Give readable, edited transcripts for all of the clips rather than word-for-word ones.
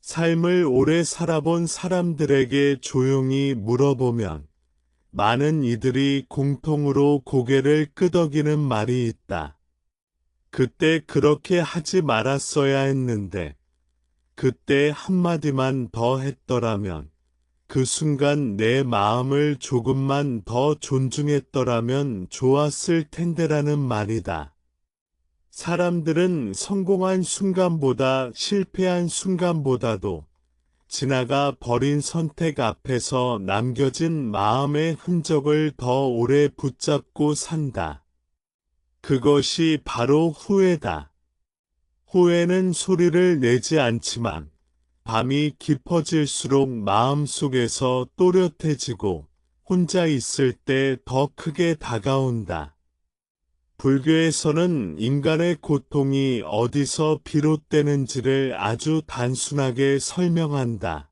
삶을 오래 살아본 사람들에게 조용히 물어보면 많은 이들이 공통으로 고개를 끄덕이는 말이 있다. 그때 그렇게 하지 말았어야 했는데, 그때 한마디만 더 했더라면, 그 순간 내 마음을 조금만 더 존중했더라면 좋았을 텐데라는 말이다. 사람들은 성공한 순간보다 실패한 순간보다도 지나가 버린 선택 앞에서 남겨진 마음의 흔적을 더 오래 붙잡고 산다. 그것이 바로 후회다. 후회는 소리를 내지 않지만 밤이 깊어질수록 마음속에서 또렷해지고 혼자 있을 때 더 크게 다가온다. 불교에서는 인간의 고통이 어디서 비롯되는지를 아주 단순하게 설명한다.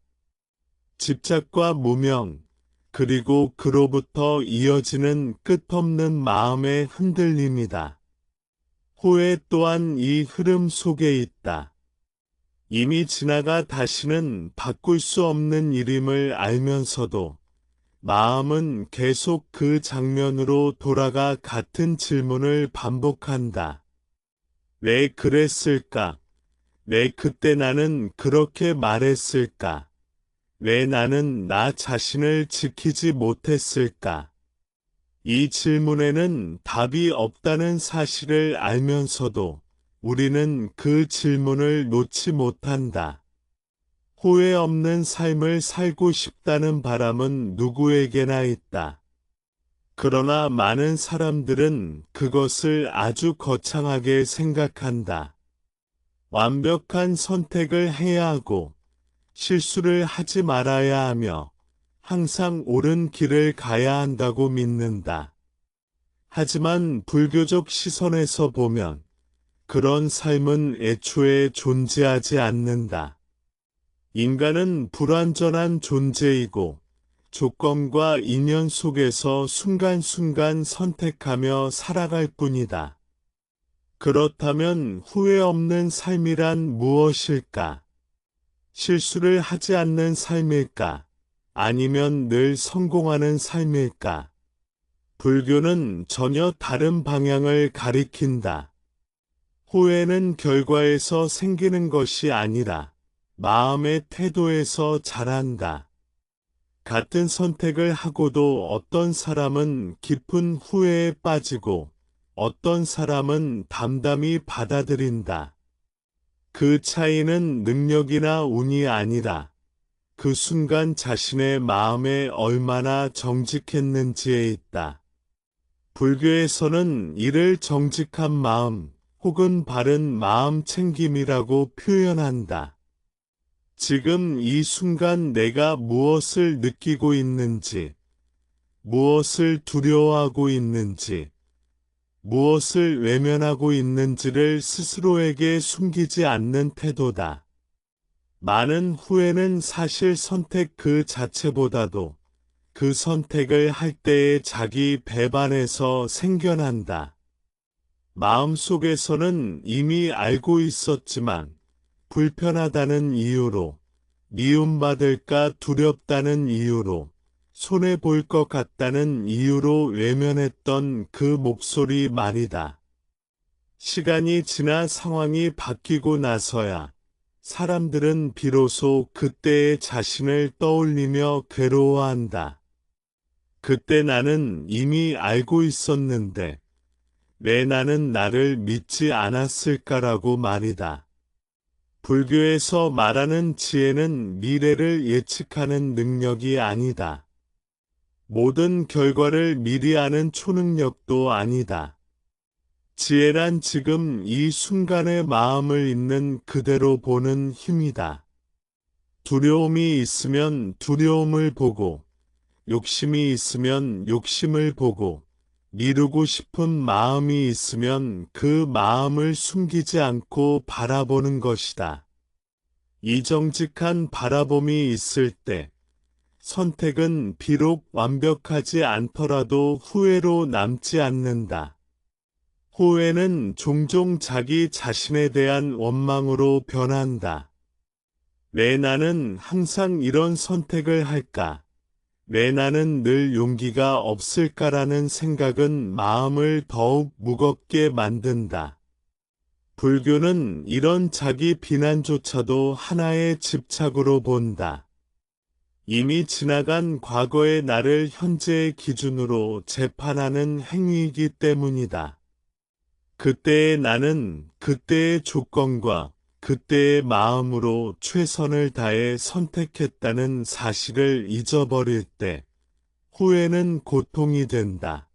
집착과 무명, 그리고 그로부터 이어지는 끝없는 마음의 흔들림이다. 후회 또한 이 흐름 속에 있다. 이미 지나가 다시는 바꿀 수 없는 일임을 알면서도 마음은 계속 그 장면으로 돌아가 같은 질문을 반복한다. 왜 그랬을까? 왜 그때 나는 그렇게 말했을까? 왜 나는 나 자신을 지키지 못했을까? 이 질문에는 답이 없다는 사실을 알면서도 우리는 그 질문을 놓지 못한다. 후회 없는 삶을 살고 싶다는 바람은 누구에게나 있다. 그러나 많은 사람들은 그것을 아주 거창하게 생각한다. 완벽한 선택을 해야 하고 실수를 하지 말아야 하며 항상 옳은 길을 가야 한다고 믿는다. 하지만 불교적 시선에서 보면 그런 삶은 애초에 존재하지 않는다. 인간은 불완전한 존재이고 조건과 인연 속에서 순간순간 선택하며 살아갈 뿐이다. 그렇다면 후회 없는 삶이란 무엇일까? 실수를 하지 않는 삶일까? 아니면 늘 성공하는 삶일까? 불교는 전혀 다른 방향을 가리킨다. 후회는 결과에서 생기는 것이 아니라 마음의 태도에서 자란다. 같은 선택을 하고도 어떤 사람은 깊은 후회에 빠지고 어떤 사람은 담담히 받아들인다. 그 차이는 능력이나 운이 아니라 그 순간 자신의 마음에 얼마나 정직했는지에 있다. 불교에서는 이를 정직한 마음 혹은 바른 마음 챙김이라고 표현한다. 지금 이 순간 내가 무엇을 느끼고 있는지, 무엇을 두려워하고 있는지, 무엇을 외면하고 있는지를 스스로에게 숨기지 않는 태도다. 많은 후회는 사실 선택 그 자체보다도 그 선택을 할 때의 자기 배반에서 생겨난다. 마음속에서는 이미 알고 있었지만 불편하다는 이유로, 미움받을까 두렵다는 이유로, 손해볼 것 같다는 이유로 외면했던 그 목소리 말이다. 시간이 지나 상황이 바뀌고 나서야 사람들은 비로소 그때의 자신을 떠올리며 괴로워한다. 그때 나는 이미 알고 있었는데 왜 나는 나를 믿지 않았을까라고 말이다. 불교에서 말하는 지혜는 미래를 예측하는 능력이 아니다. 모든 결과를 미리 아는 초능력도 아니다. 지혜란 지금 이 순간의 마음을 있는 그대로 보는 힘이다. 두려움이 있으면 두려움을 보고, 욕심이 있으면 욕심을 보고, 미루고 싶은 마음이 있으면 그 마음을 숨기지 않고 바라보는 것이다. 이 정직한 바라봄이 있을 때 선택은 비록 완벽하지 않더라도 후회로 남지 않는다. 후회는 종종 자기 자신에 대한 원망으로 변한다. 왜 나는 항상 이런 선택을 할까? 왜 나는 늘 용기가 없을까라는 생각은 마음을 더욱 무겁게 만든다. 불교는 이런 자기 비난조차도 하나의 집착으로 본다. 이미 지나간 과거의 나를 현재의 기준으로 재판하는 행위이기 때문이다. 그때의 나는 그때의 조건과 그때의 마음으로 최선을 다해 선택했다는 사실을 잊어버릴 때 후회는 고통이 된다.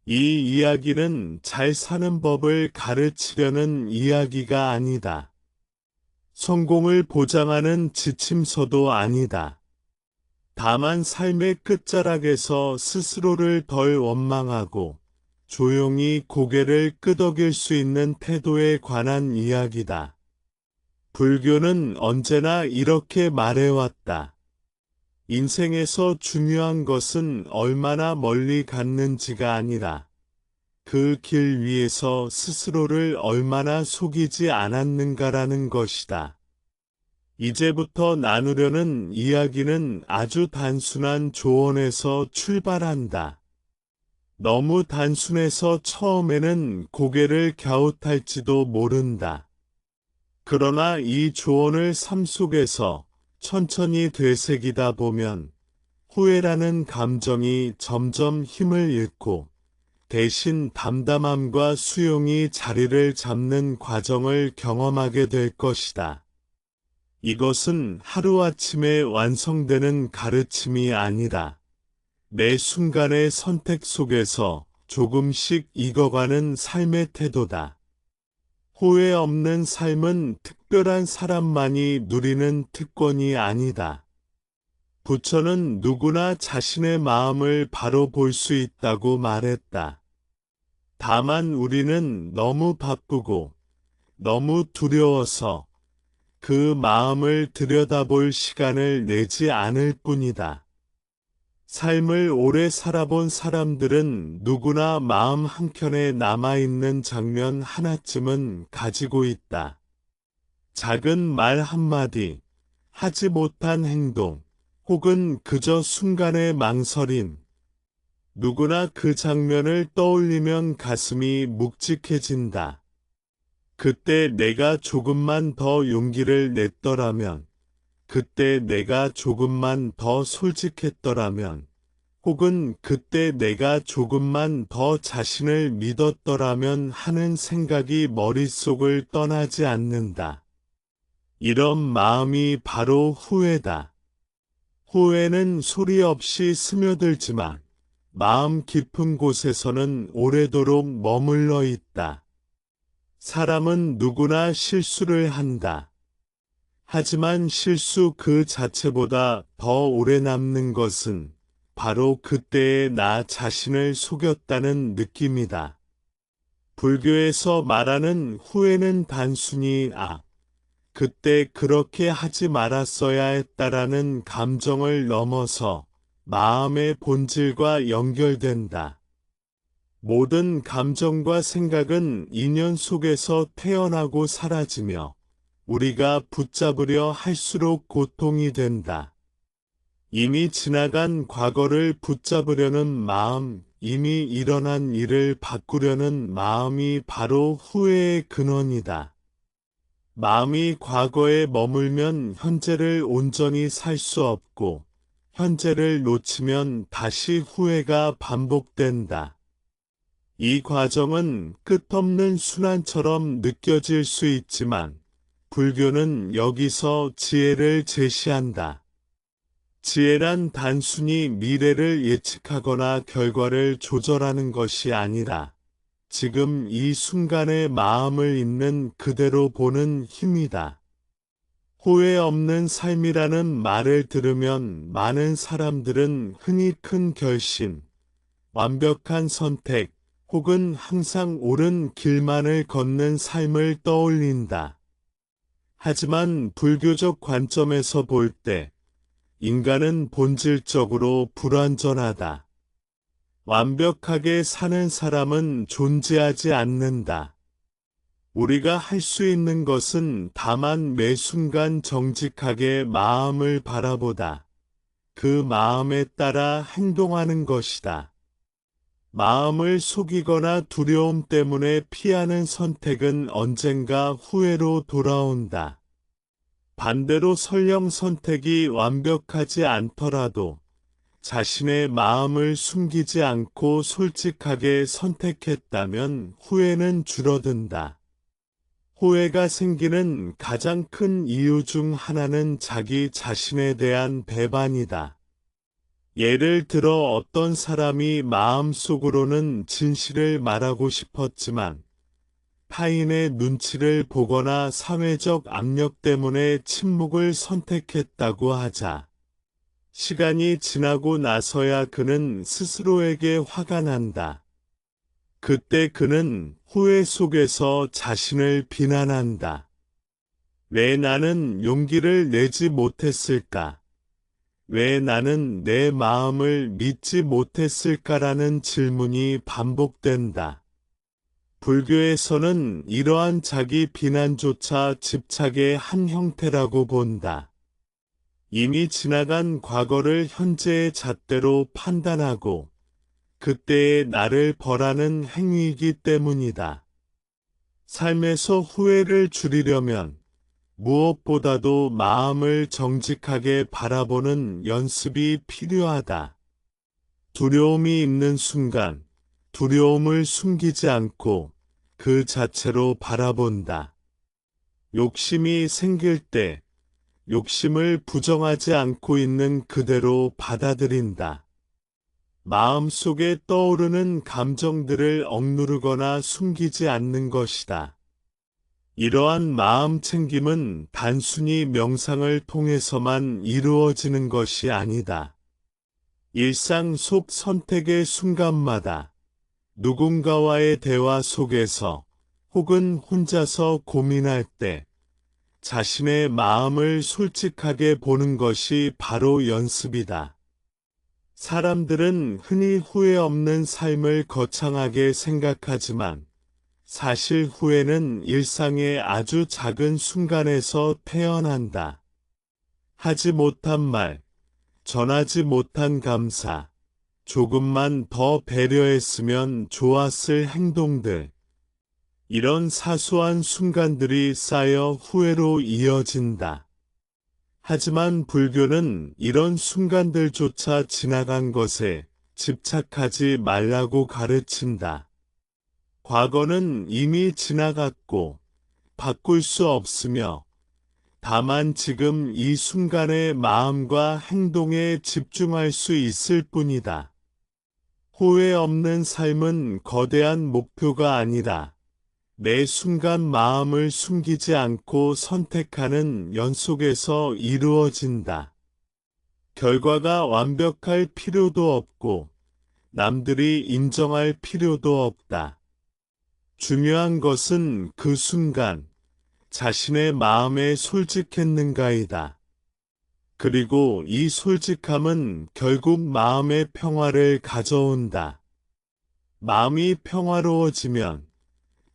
이 이야기는 잘 사는 법을 가르치려는 이야기가 아니다. 성공을 보장하는 지침서도 아니다. 다만 삶의 끝자락에서 스스로를 덜 원망하고 조용히 고개를 끄덕일 수 있는 태도에 관한 이야기다. 불교는 언제나 이렇게 말해왔다. 인생에서 중요한 것은 얼마나 멀리 갔는지가 아니라 그 길 위에서 스스로를 얼마나 속이지 않았는가라는 것이다. 이제부터 나누려는 이야기는 아주 단순한 조언에서 출발한다. 너무 단순해서 처음에는 고개를 갸웃할지도 모른다. 그러나 이 조언을 삶 속에서 천천히 되새기다 보면 후회라는 감정이 점점 힘을 잃고 대신 담담함과 수용이 자리를 잡는 과정을 경험하게 될 것이다. 이것은 하루아침에 완성되는 가르침이 아니라 매 순간의 선택 속에서 조금씩 익어가는 삶의 태도다. 후회 없는 삶은 특별한 사람만이 누리는 특권이 아니다. 부처는 누구나 자신의 마음을 바로 볼 수 있다고 말했다. 다만 우리는 너무 바쁘고 너무 두려워서 그 마음을 들여다볼 시간을 내지 않을 뿐이다. 삶을 오래 살아본 사람들은 누구나 마음 한켠에 남아있는 장면 하나쯤은 가지고 있다. 작은 말 한마디, 하지 못한 행동, 혹은 그저 순간의 망설임. 누구나 그 장면을 떠올리면 가슴이 묵직해진다. 그때 내가 조금만 더 용기를 냈더라면, 그때 내가 조금만 더 솔직했더라면, 혹은 그때 내가 조금만 더 자신을 믿었더라면 하는 생각이 머릿속을 떠나지 않는다. 이런 마음이 바로 후회다. 후회는 소리 없이 스며들지만 마음 깊은 곳에서는 오래도록 머물러 있다. 사람은 누구나 실수를 한다. 하지만 실수 그 자체보다 더 오래 남는 것은 바로 그때의 나 자신을 속였다는 느낌이다. 불교에서 말하는 후회는 단순히 그때 그렇게 하지 말았어야 했다라는 감정을 넘어서 마음의 본질과 연결된다. 모든 감정과 생각은 인연 속에서 태어나고 사라지며 우리가 붙잡으려 할수록 고통이 된다. 이미 지나간 과거를 붙잡으려는 마음, 이미 일어난 일을 바꾸려는 마음이 바로 후회의 근원이다. 마음이 과거에 머물면 현재를 온전히 살 수 없고 현재를 놓치면 다시 후회가 반복된다. 이 과정은 끝없는 순환처럼 느껴질 수 있지만 불교는 여기서 지혜를 제시한다. 지혜란 단순히 미래를 예측하거나 결과를 조절하는 것이 아니라 지금 이 순간의 마음을 있는 그대로 보는 힘이다. 후회 없는 삶이라는 말을 들으면 많은 사람들은 흔히 큰 결심, 완벽한 선택, 혹은 항상 옳은 길만을 걷는 삶을 떠올린다. 하지만 불교적 관점에서 볼 때 인간은 본질적으로 불완전하다. 완벽하게 사는 사람은 존재하지 않는다. 우리가 할 수 있는 것은 다만 매 순간 정직하게 마음을 바라보다. 그 마음에 따라 행동하는 것이다. 마음을 속이거나 두려움 때문에 피하는 선택은 언젠가 후회로 돌아온다. 반대로 설령 선택이 완벽하지 않더라도 자신의 마음을 숨기지 않고 솔직하게 선택했다면 후회는 줄어든다. 후회가 생기는 가장 큰 이유 중 하나는 자기 자신에 대한 배반이다. 예를 들어 어떤 사람이 마음속으로는 진실을 말하고 싶었지만 타인의 눈치를 보거나 사회적 압력 때문에 침묵을 선택했다고 하자. 시간이 지나고 나서야 그는 스스로에게 화가 난다. 그때 그는 후회 속에서 자신을 비난한다. 왜 나는 용기를 내지 못했을까? 왜 나는 내 마음을 믿지 못했을까라는 질문이 반복된다. 불교에서는 이러한 자기 비난조차 집착의 한 형태라고 본다. 이미 지나간 과거를 현재의 잣대로 판단하고 그때의 나를 벌하는 행위이기 때문이다. 삶에서 후회를 줄이려면 무엇보다도 마음을 정직하게 바라보는 연습이 필요하다. 두려움이 있는 순간 두려움을 숨기지 않고 그 자체로 바라본다. 욕심이 생길 때 욕심을 부정하지 않고 있는 그대로 받아들인다. 마음속에 떠오르는 감정들을 억누르거나 숨기지 않는 것이다. 이러한 마음 챙김은 단순히 명상을 통해서만 이루어지는 것이 아니다. 일상 속 선택의 순간마다 누군가와의 대화 속에서 혹은 혼자서 고민할 때 자신의 마음을 솔직하게 보는 것이 바로 연습이다. 사람들은 흔히 후회 없는 삶을 거창하게 생각하지만 사실 후회는 일상의 아주 작은 순간에서 태어난다. 하지 못한 말, 전하지 못한 감사, 조금만 더 배려했으면 좋았을 행동들. 이런 사소한 순간들이 쌓여 후회로 이어진다. 하지만 불교는 이런 순간들조차 지나간 것에 집착하지 말라고 가르친다. 과거는 이미 지나갔고 바꿀 수 없으며 다만 지금 이 순간의 마음과 행동에 집중할 수 있을 뿐이다. 후회 없는 삶은 거대한 목표가 아니라 매 순간 마음을 숨기지 않고 선택하는 연속에서 이루어진다. 결과가 완벽할 필요도 없고 남들이 인정할 필요도 없다. 중요한 것은 그 순간 자신의 마음에 솔직했는가이다. 그리고 이 솔직함은 결국 마음의 평화를 가져온다. 마음이 평화로워지면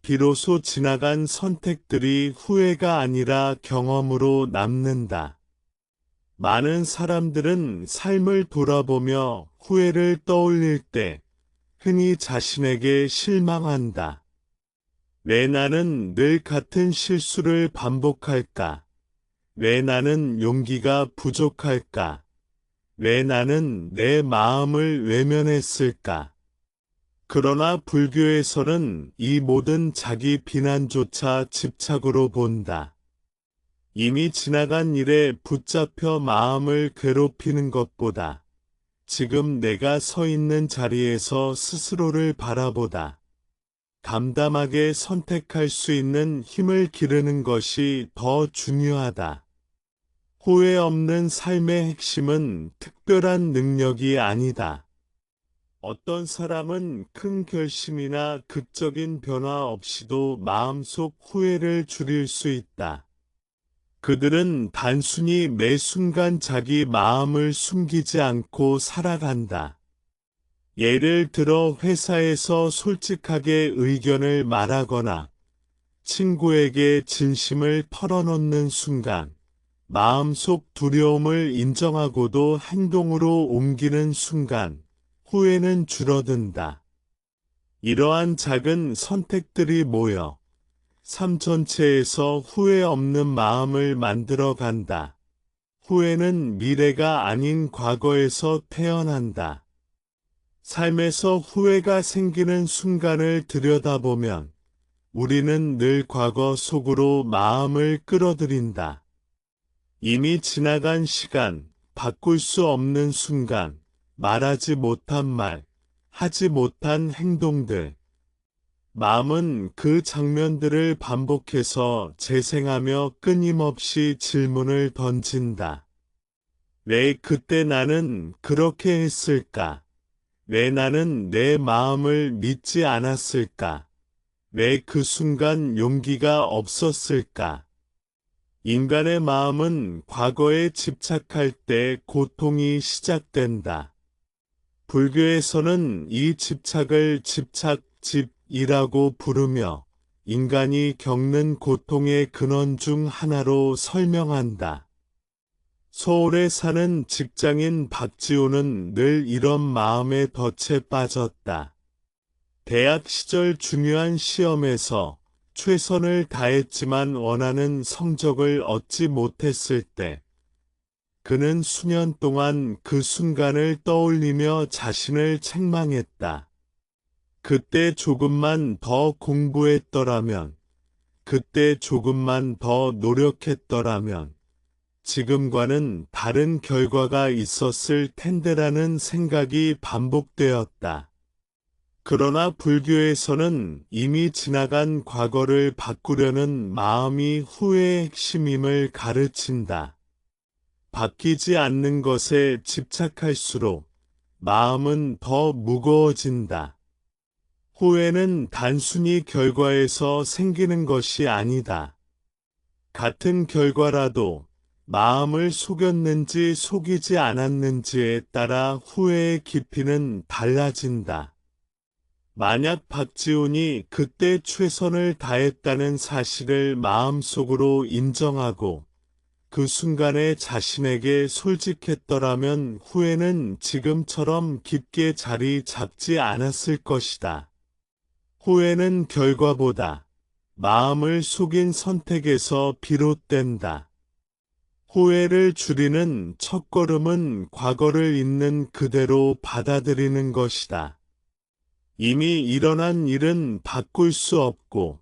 비로소 지나간 선택들이 후회가 아니라 경험으로 남는다. 많은 사람들은 삶을 돌아보며 후회를 떠올릴 때 흔히 자신에게 실망한다. 왜 나는 늘 같은 실수를 반복할까? 왜 나는 용기가 부족할까? 왜 나는 내 마음을 외면했을까? 그러나 불교에서는 이 모든 자기 비난조차 집착으로 본다. 이미 지나간 일에 붙잡혀 마음을 괴롭히는 것보다 지금 내가 서 있는 자리에서 스스로를 바라보다 담담하게 선택할 수 있는 힘을 기르는 것이 더 중요하다. 후회 없는 삶의 핵심은 특별한 능력이 아니다. 어떤 사람은 큰 결심이나 극적인 변화 없이도 마음속 후회를 줄일 수 있다. 그들은 단순히 매 순간 자기 마음을 숨기지 않고 살아간다. 예를 들어 회사에서 솔직하게 의견을 말하거나 친구에게 진심을 털어놓는 순간, 마음속 두려움을 인정하고도 행동으로 옮기는 순간, 후회는 줄어든다. 이러한 작은 선택들이 모여 삶 전체에서 후회 없는 마음을 만들어 간다. 후회는 미래가 아닌 과거에서 태어난다. 삶에서 후회가 생기는 순간을 들여다보면 우리는 늘 과거 속으로 마음을 끌어들인다. 이미 지나간 시간, 바꿀 수 없는 순간, 말하지 못한 말, 하지 못한 행동들. 마음은 그 장면들을 반복해서 재생하며 끊임없이 질문을 던진다. 왜 그때 나는 그렇게 했을까? 왜 나는 내 마음을 믿지 않았을까? 왜 그 순간 용기가 없었을까? 인간의 마음은 과거에 집착할 때 고통이 시작된다. 불교에서는 이 집착을 집착집이라고 부르며 인간이 겪는 고통의 근원 중 하나로 설명한다. 서울에 사는 직장인 박지호는 늘 이런 마음의 덫에 빠졌다. 대학 시절 중요한 시험에서 최선을 다했지만 원하는 성적을 얻지 못했을 때 그는 수년 동안 그 순간을 떠올리며 자신을 책망했다. 그때 조금만 더 공부했더라면, 그때 조금만 더 노력했더라면, 지금과는 다른 결과가 있었을 텐데라는 생각이 반복되었다. 그러나 불교에서는 이미 지나간 과거를 바꾸려는 마음이 후회의 핵심임을 가르친다. 바뀌지 않는 것에 집착할수록 마음은 더 무거워진다. 후회는 단순히 결과에서 생기는 것이 아니다. 같은 결과라도 마음을 속였는지 속이지 않았는지에 따라 후회의 깊이는 달라진다. 만약 박지훈이 그때 최선을 다했다는 사실을 마음속으로 인정하고 그 순간에 자신에게 솔직했더라면 후회는 지금처럼 깊게 자리 잡지 않았을 것이다. 후회는 결과보다 마음을 속인 선택에서 비롯된다. 후회를 줄이는 첫걸음은 과거를 있는 그대로 받아들이는 것이다. 이미 일어난 일은 바꿀 수 없고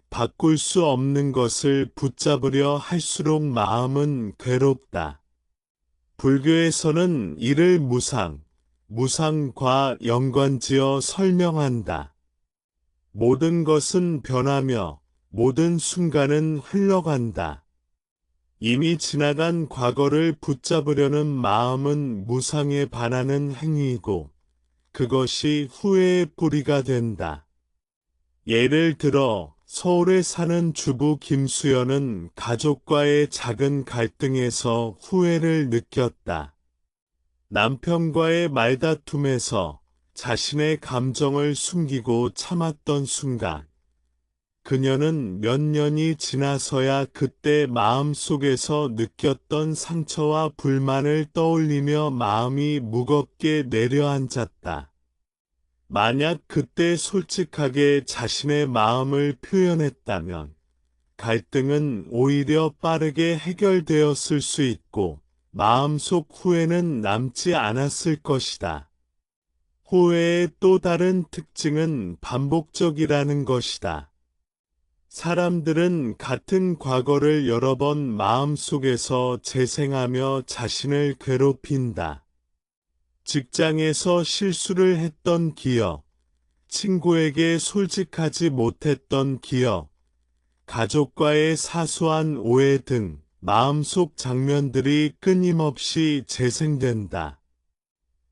바꿀 수 없는 것을 붙잡으려 할수록 마음은 괴롭다. 불교에서는 이를 무상과 연관지어 설명한다. 모든 것은 변하며 모든 순간은 흘러간다. 이미 지나간 과거를 붙잡으려는 마음은 무상에 반하는 행위이고 그것이 후회의 뿌리가 된다. 예를 들어 서울에 사는 주부 김수연은 가족과의 작은 갈등에서 후회를 느꼈다. 남편과의 말다툼에서 자신의 감정을 숨기고 참았던 순간 그녀는 몇 년이 지나서야 그때 마음속에서 느꼈던 상처와 불만을 떠올리며 마음이 무겁게 내려앉았다. 만약 그때 솔직하게 자신의 마음을 표현했다면 갈등은 오히려 빠르게 해결되었을 수 있고 마음속 후회는 남지 않았을 것이다. 후회의 또 다른 특징은 반복적이라는 것이다. 사람들은 같은 과거를 여러 번 마음속에서 재생하며 자신을 괴롭힌다. 직장에서 실수를 했던 기억, 친구에게 솔직하지 못했던 기억, 가족과의 사소한 오해 등 마음속 장면들이 끊임없이 재생된다.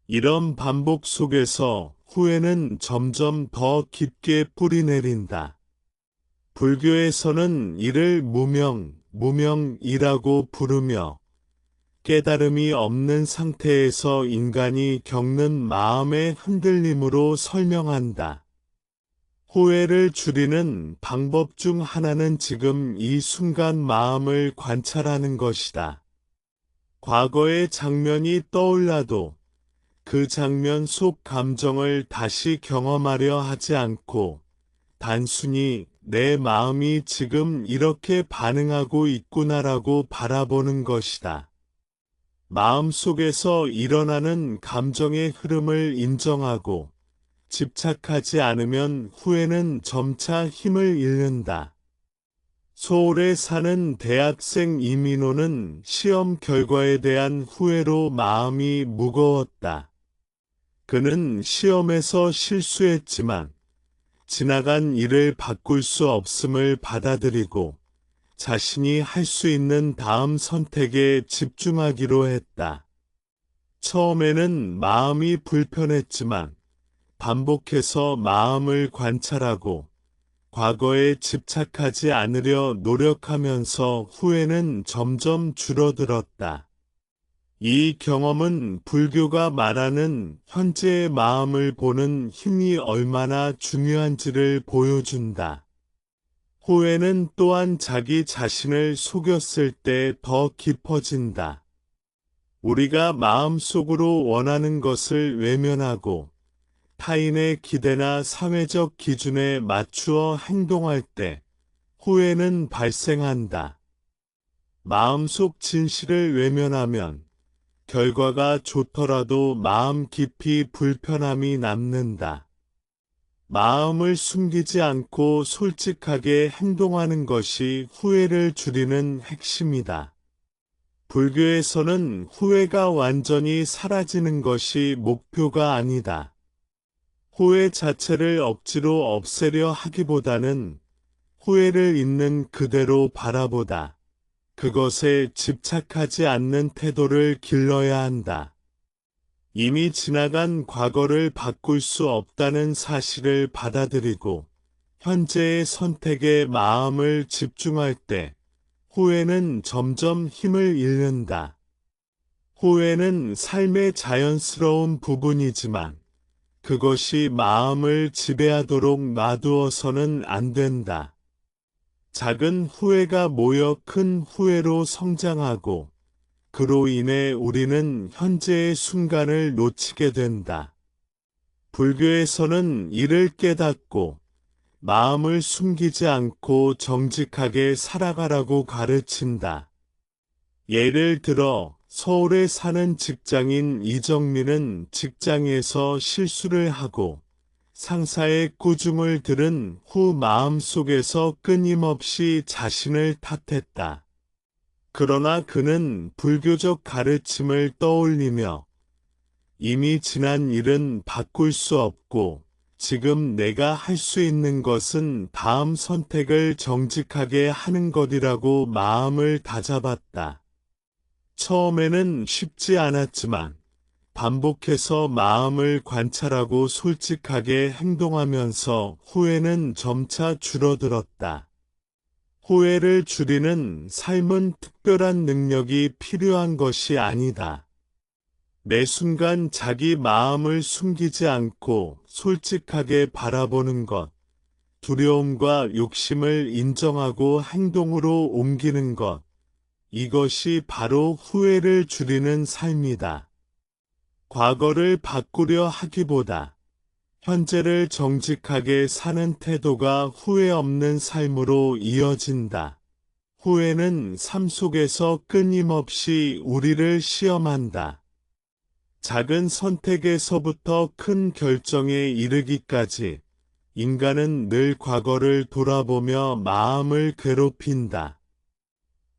이런 반복 속에서 후회는 점점 더 깊게 뿌리내린다. 불교에서는 이를 무명이라고 부르며 깨달음이 없는 상태에서 인간이 겪는 마음의 흔들림으로 설명한다. 후회를 줄이는 방법 중 하나는 지금 이 순간 마음을 관찰하는 것이다. 과거의 장면이 떠올라도 그 장면 속 감정을 다시 경험하려 하지 않고 단순히 내 마음이 지금 이렇게 반응하고 있구나라고 바라보는 것이다. 마음속에서 일어나는 감정의 흐름을 인정하고 집착하지 않으면 후회는 점차 힘을 잃는다. 서울에 사는 대학생 이민호는 시험 결과에 대한 후회로 마음이 무거웠다. 그는 시험에서 실수했지만 지나간 일을 바꿀 수 없음을 받아들이고 자신이 할 수 있는 다음 선택에 집중하기로 했다. 처음에는 마음이 불편했지만 반복해서 마음을 관찰하고 과거에 집착하지 않으려 노력하면서 후회는 점점 줄어들었다. 이 경험은 불교가 말하는 현재의 마음을 보는 힘이 얼마나 중요한지를 보여준다. 후회는 또한 자기 자신을 속였을 때 더 깊어진다. 우리가 마음속으로 원하는 것을 외면하고 타인의 기대나 사회적 기준에 맞추어 행동할 때 후회는 발생한다. 마음속 진실을 외면하면 결과가 좋더라도 마음 깊이 불편함이 남는다. 마음을 숨기지 않고 솔직하게 행동하는 것이 후회를 줄이는 핵심이다. 불교에서는 후회가 완전히 사라지는 것이 목표가 아니다. 후회 자체를 억지로 없애려 하기보다는 후회를 있는 그대로 바라보다 그것에 집착하지 않는 태도를 길러야 한다. 이미 지나간 과거를 바꿀 수 없다는 사실을 받아들이고 현재의 선택에 마음을 집중할 때 후회는 점점 힘을 잃는다. 후회는 삶의 자연스러운 부분이지만 그것이 마음을 지배하도록 놔두어서는 안 된다. 작은 후회가 모여 큰 후회로 성장하고 그로 인해 우리는 현재의 순간을 놓치게 된다. 불교에서는 이를 깨닫고 마음을 숨기지 않고 정직하게 살아가라고 가르친다. 예를 들어 서울에 사는 직장인 이정민은 직장에서 실수를 하고 상사의 꾸중을 들은 후 마음속에서 끊임없이 자신을 탓했다. 그러나 그는 불교적 가르침을 떠올리며 이미 지난 일은 바꿀 수 없고 지금 내가 할 수 있는 것은 다음 선택을 정직하게 하는 것이라고 마음을 다잡았다. 처음에는 쉽지 않았지만 반복해서 마음을 관찰하고 솔직하게 행동하면서 후회는 점차 줄어들었다. 후회를 줄이는 삶은 특별한 능력이 필요한 것이 아니다. 매 순간 자기 마음을 숨기지 않고 솔직하게 바라보는 것, 두려움과 욕심을 인정하고 행동으로 옮기는 것, 이것이 바로 후회를 줄이는 삶이다. 과거를 바꾸려 하기보다 현재를 정직하게 사는 태도가 후회 없는 삶으로 이어진다. 후회는 삶 속에서 끊임없이 우리를 시험한다. 작은 선택에서부터 큰 결정에 이르기까지 인간은 늘 과거를 돌아보며 마음을 괴롭힌다.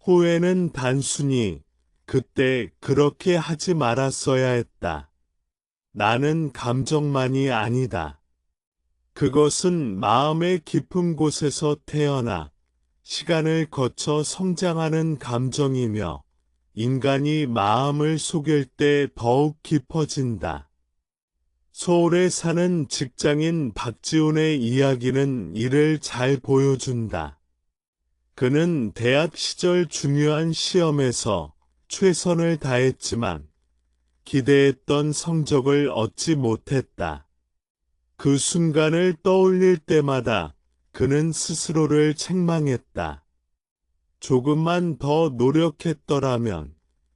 후회는 단순히 그때 그렇게 하지 말았어야 했다. 나는 감정만이 아니다. 그것은 마음의 깊은 곳에서 태어나 시간을 거쳐 성장하는 감정이며 인간이 마음을 속일 때 더욱 깊어진다. 서울에 사는 직장인 박지훈의 이야기는 이를 잘 보여준다. 그는 대학 시절 중요한 시험에서 최선을 다했지만 기대했던 성적을 얻지 못했다. 그 순간을 떠올릴 때마다 그는 스스로를 책망했다. 조금만 더 노력했더라면,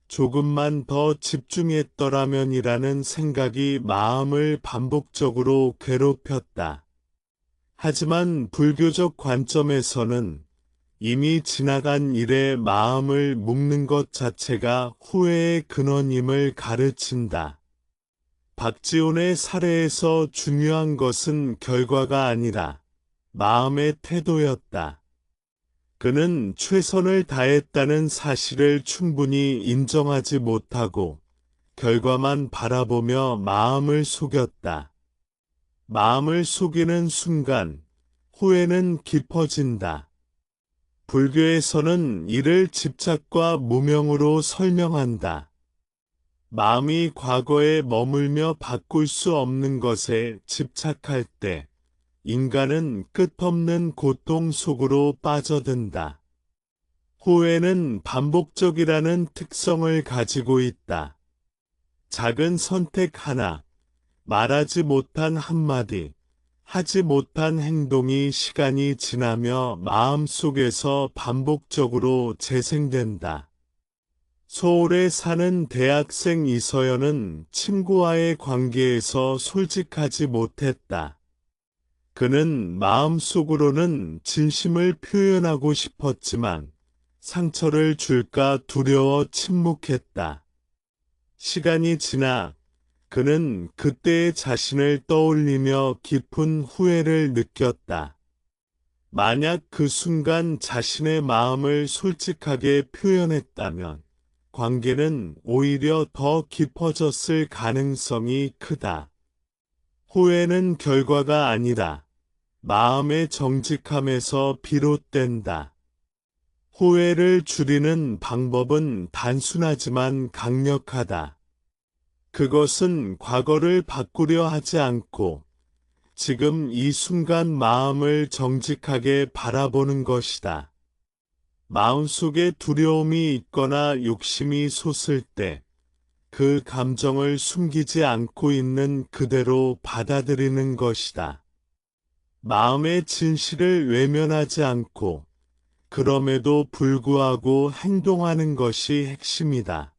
조금만 더 집중했더라면이라는 생각이 마음을 반복적으로 괴롭혔다. 하지만 불교적 관점에서는 이미 지나간 일에 마음을 묶는 것 자체가 후회의 근원임을 가르친다. 박지훈의 사례에서 중요한 것은 결과가 아니라 마음의 태도였다. 그는 최선을 다했다는 사실을 충분히 인정하지 못하고 결과만 바라보며 마음을 속였다. 마음을 속이는 순간 후회는 깊어진다. 불교에서는 이를 집착과 무명으로 설명한다. 마음이 과거에 머물며 바꿀 수 없는 것에 집착할 때 인간은 끝없는 고통 속으로 빠져든다. 후회는 반복적이라는 특성을 가지고 있다. 작은 선택 하나, 말하지 못한 한마디, 하지 못한 행동이 시간이 지나며 마음속에서 반복적으로 재생된다. 서울에 사는 대학생 이서연은 친구와의 관계에서 솔직하지 못했다. 그는 마음속으로는 진심을 표현하고 싶었지만 상처를 줄까 두려워 침묵했다. 시간이 지나 그는 그때의 자신을 떠올리며 깊은 후회를 느꼈다. 만약 그 순간 자신의 마음을 솔직하게 표현했다면 관계는 오히려 더 깊어졌을 가능성이 크다. 후회는 결과가 아니라 마음의 정직함에서 비롯된다. 후회를 줄이는 방법은 단순하지만 강력하다. 그것은 과거를 바꾸려 하지 않고 지금 이 순간 마음을 정직하게 바라보는 것이다. 마음속에 두려움이 있거나 욕심이 솟을 때 그 감정을 숨기지 않고 있는 그대로 받아들이는 것이다. 마음의 진실을 외면하지 않고 그럼에도 불구하고 행동하는 것이 핵심이다.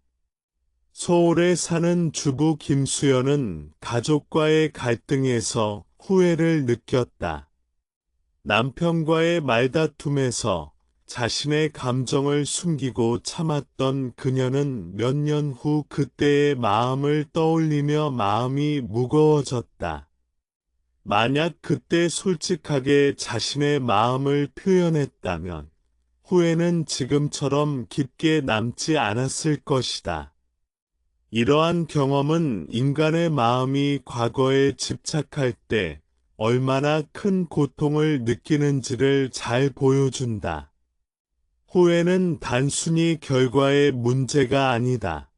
서울에 사는 주부 김수연은 가족과의 갈등에서 후회를 느꼈다. 남편과의 말다툼에서 자신의 감정을 숨기고 참았던 그녀는 몇 년 후 그때의 마음을 떠올리며 마음이 무거워졌다. 만약 그때 솔직하게 자신의 마음을 표현했다면 후회는 지금처럼 깊게 남지 않았을 것이다. 이러한 경험은 인간의 마음이 과거에 집착할 때 얼마나 큰 고통을 느끼는지를 잘 보여준다. 후회는 단순히 결과의 문제가 아니다.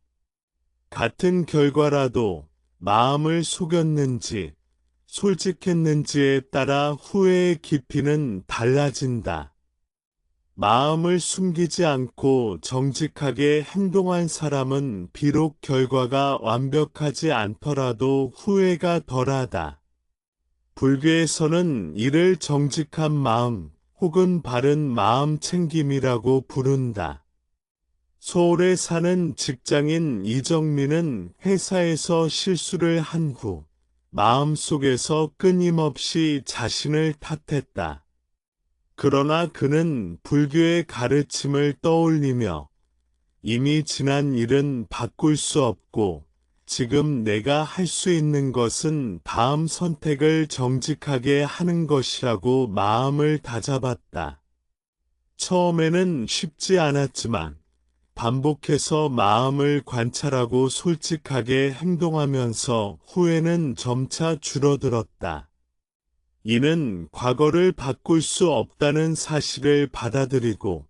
같은 결과라도 마음을 속였는지 솔직했는지에 따라 후회의 깊이는 달라진다. 마음을 숨기지 않고 정직하게 행동한 사람은 비록 결과가 완벽하지 않더라도 후회가 덜하다. 불교에서는 이를 정직한 마음 혹은 바른 마음 챙김이라고 부른다. 서울에 사는 직장인 이정민은 회사에서 실수를 한 후 마음속에서 끊임없이 자신을 탓했다. 그러나 그는 불교의 가르침을 떠올리며 이미 지난 일은 바꿀 수 없고 지금 내가 할 수 있는 것은 다음 선택을 정직하게 하는 것이라고 마음을 다잡았다. 처음에는 쉽지 않았지만 반복해서 마음을 관찰하고 솔직하게 행동하면서 후회는 점차 줄어들었다. 이는 과거를 바꿀 수 없다는 사실을 받아들이고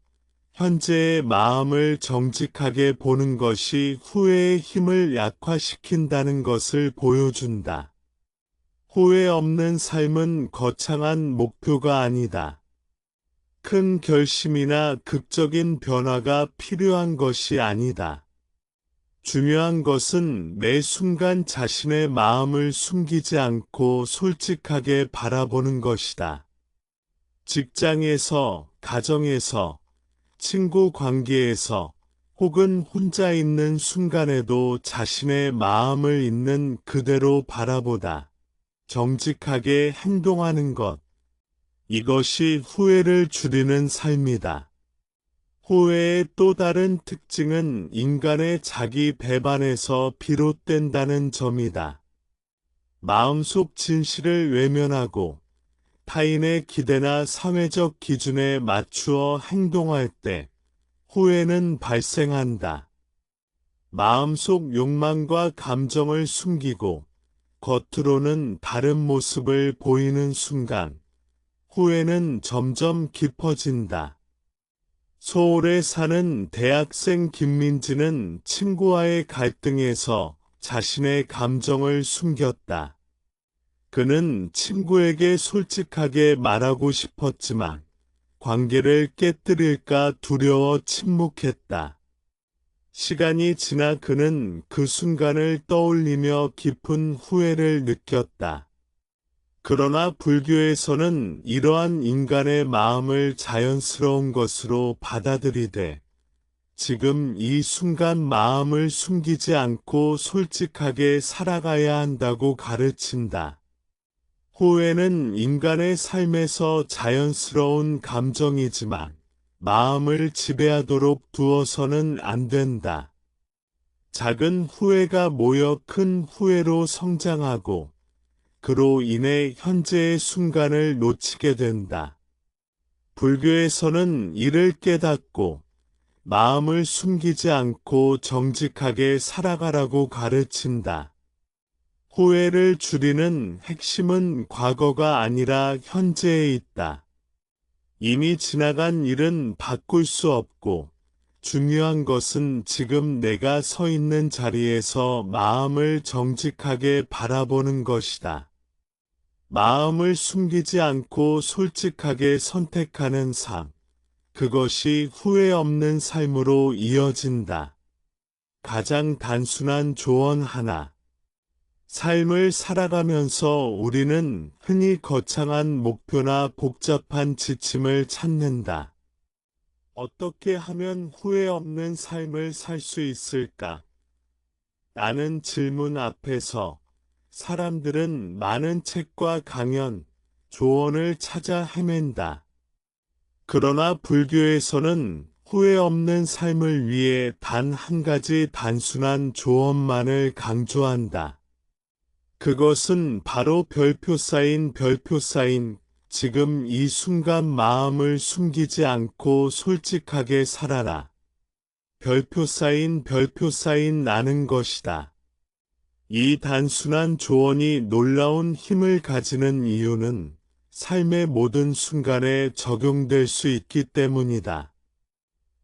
현재의 마음을 정직하게 보는 것이 후회의 힘을 약화시킨다는 것을 보여준다. 후회 없는 삶은 거창한 목표가 아니다. 큰 결심이나 극적인 변화가 필요한 것이 아니다. 중요한 것은 매 순간 자신의 마음을 숨기지 않고 솔직하게 바라보는 것이다. 직장에서, 가정에서, 친구 관계에서, 혹은 혼자 있는 순간에도 자신의 마음을 있는 그대로 바라보다 정직하게 행동하는 것. 이것이 후회를 줄이는 삶이다. 후회의 또 다른 특징은 인간의 자기 배반에서 비롯된다는 점이다. 마음속 진실을 외면하고 타인의 기대나 사회적 기준에 맞추어 행동할 때 후회는 발생한다. 마음속 욕망과 감정을 숨기고 겉으로는 다른 모습을 보이는 순간 후회는 점점 깊어진다. 서울에 사는 대학생 김민지는 친구와의 갈등에서 자신의 감정을 숨겼다. 그는 친구에게 솔직하게 말하고 싶었지만 관계를 깨뜨릴까 두려워 침묵했다. 시간이 지나 그는 그 순간을 떠올리며 깊은 후회를 느꼈다. 그러나 불교에서는 이러한 인간의 마음을 자연스러운 것으로 받아들이되 지금 이 순간 마음을 숨기지 않고 솔직하게 살아가야 한다고 가르친다. 후회는 인간의 삶에서 자연스러운 감정이지만 마음을 지배하도록 두어서는 안 된다. 작은 후회가 모여 큰 후회로 성장하고 그로 인해 현재의 순간을 놓치게 된다. 불교에서는 이를 깨닫고 마음을 숨기지 않고 정직하게 살아가라고 가르친다. 후회를 줄이는 핵심은 과거가 아니라 현재에 있다. 이미 지나간 일은 바꿀 수 없고 중요한 것은 지금 내가 서 있는 자리에서 마음을 정직하게 바라보는 것이다. 마음을 숨기지 않고 솔직하게 선택하는 삶. 그것이 후회 없는 삶으로 이어진다. 가장 단순한 조언 하나. 삶을 살아가면서 우리는 흔히 거창한 목표나 복잡한 지침을 찾는다. 어떻게 하면 후회 없는 삶을 살 수 있을까? 라는 질문 앞에서 사람들은 많은 책과 강연, 조언을 찾아 헤맨다. 그러나 불교에서는 후회 없는 삶을 위해 단 한 가지 단순한 조언만을 강조한다. 그것은 바로 별표 사인 지금 이 순간 마음을 숨기지 않고 솔직하게 살아라. 별표 사인 나는 것이다. 이 단순한 조언이 놀라운 힘을 가지는 이유는 삶의 모든 순간에 적용될 수 있기 때문이다.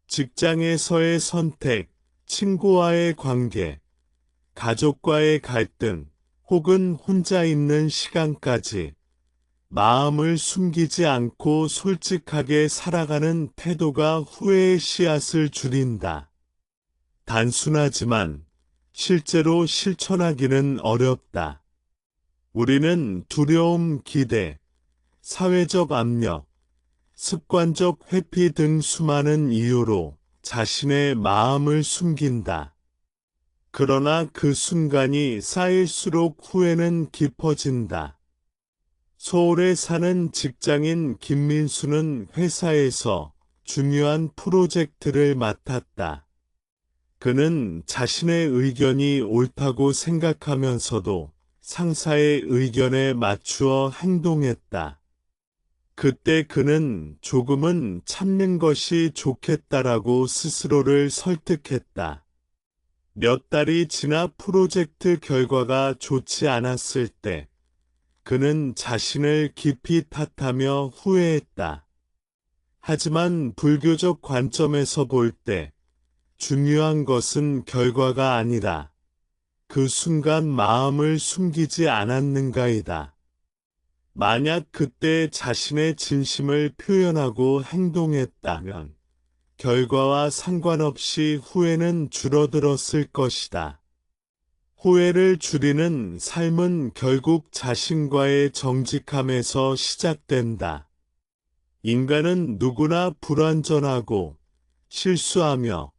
직장에서의 선택, 친구와의 관계, 가족과의 갈등, 혹은 혼자 있는 시간까지 마음을 숨기지 않고 솔직하게 살아가는 태도가 후회의 씨앗을 줄인다. 단순하지만 실제로 실천하기는 어렵다. 우리는 두려움, 기대, 사회적 압력, 습관적 회피 등 수많은 이유로 자신의 마음을 숨긴다. 그러나 그 순간이 쌓일수록 후회는 깊어진다. 서울에 사는 직장인 김민수는 회사에서 중요한 프로젝트를 맡았다. 그는 자신의 의견이 옳다고 생각하면서도 상사의 의견에 맞추어 행동했다. 그때 그는 조금은 참는 것이 좋겠다라고 스스로를 설득했다. 몇 달이 지나 프로젝트 결과가 좋지 않았을 때 그는 자신을 깊이 탓하며 후회했다. 하지만 불교적 관점에서 볼 때 중요한 것은 결과가 아니라 그 순간 마음을 숨기지 않았는가이다. 만약 그때 자신의 진심을 표현하고 행동했다면 결과와 상관없이 후회는 줄어들었을 것이다. 후회를 줄이는 삶은 결국 자신과의 정직함에서 시작된다. 인간은 누구나 불완전하고 실수하며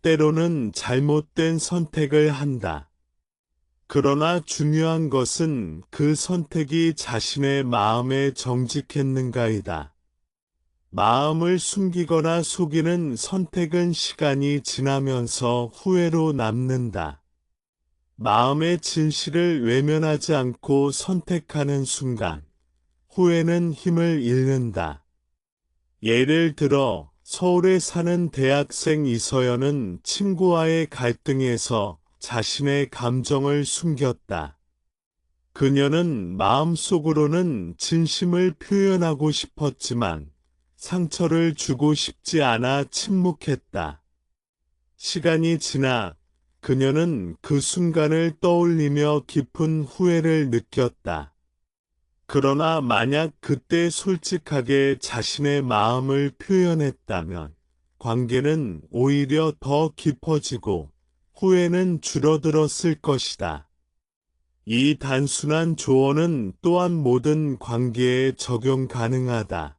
때로는 잘못된 선택을 한다. 그러나 중요한 것은 그 선택이 자신의 마음에 정직했는가이다. 마음을 숨기거나 속이는 선택은 시간이 지나면서 후회로 남는다. 마음의 진실을 외면하지 않고 선택하는 순간, 후회는 힘을 잃는다. 예를 들어, 서울에 사는 대학생 이서연은 친구와의 갈등에서 자신의 감정을 숨겼다. 그녀는 마음속으로는 진심을 표현하고 싶었지만 상처를 주고 싶지 않아 침묵했다. 시간이 지나 그녀는 그 순간을 떠올리며 깊은 후회를 느꼈다. 그러나 만약 그때 솔직하게 자신의 마음을 표현했다면 관계는 오히려 더 깊어지고 후회는 줄어들었을 것이다. 이 단순한 조언은 또한 모든 관계에 적용 가능하다.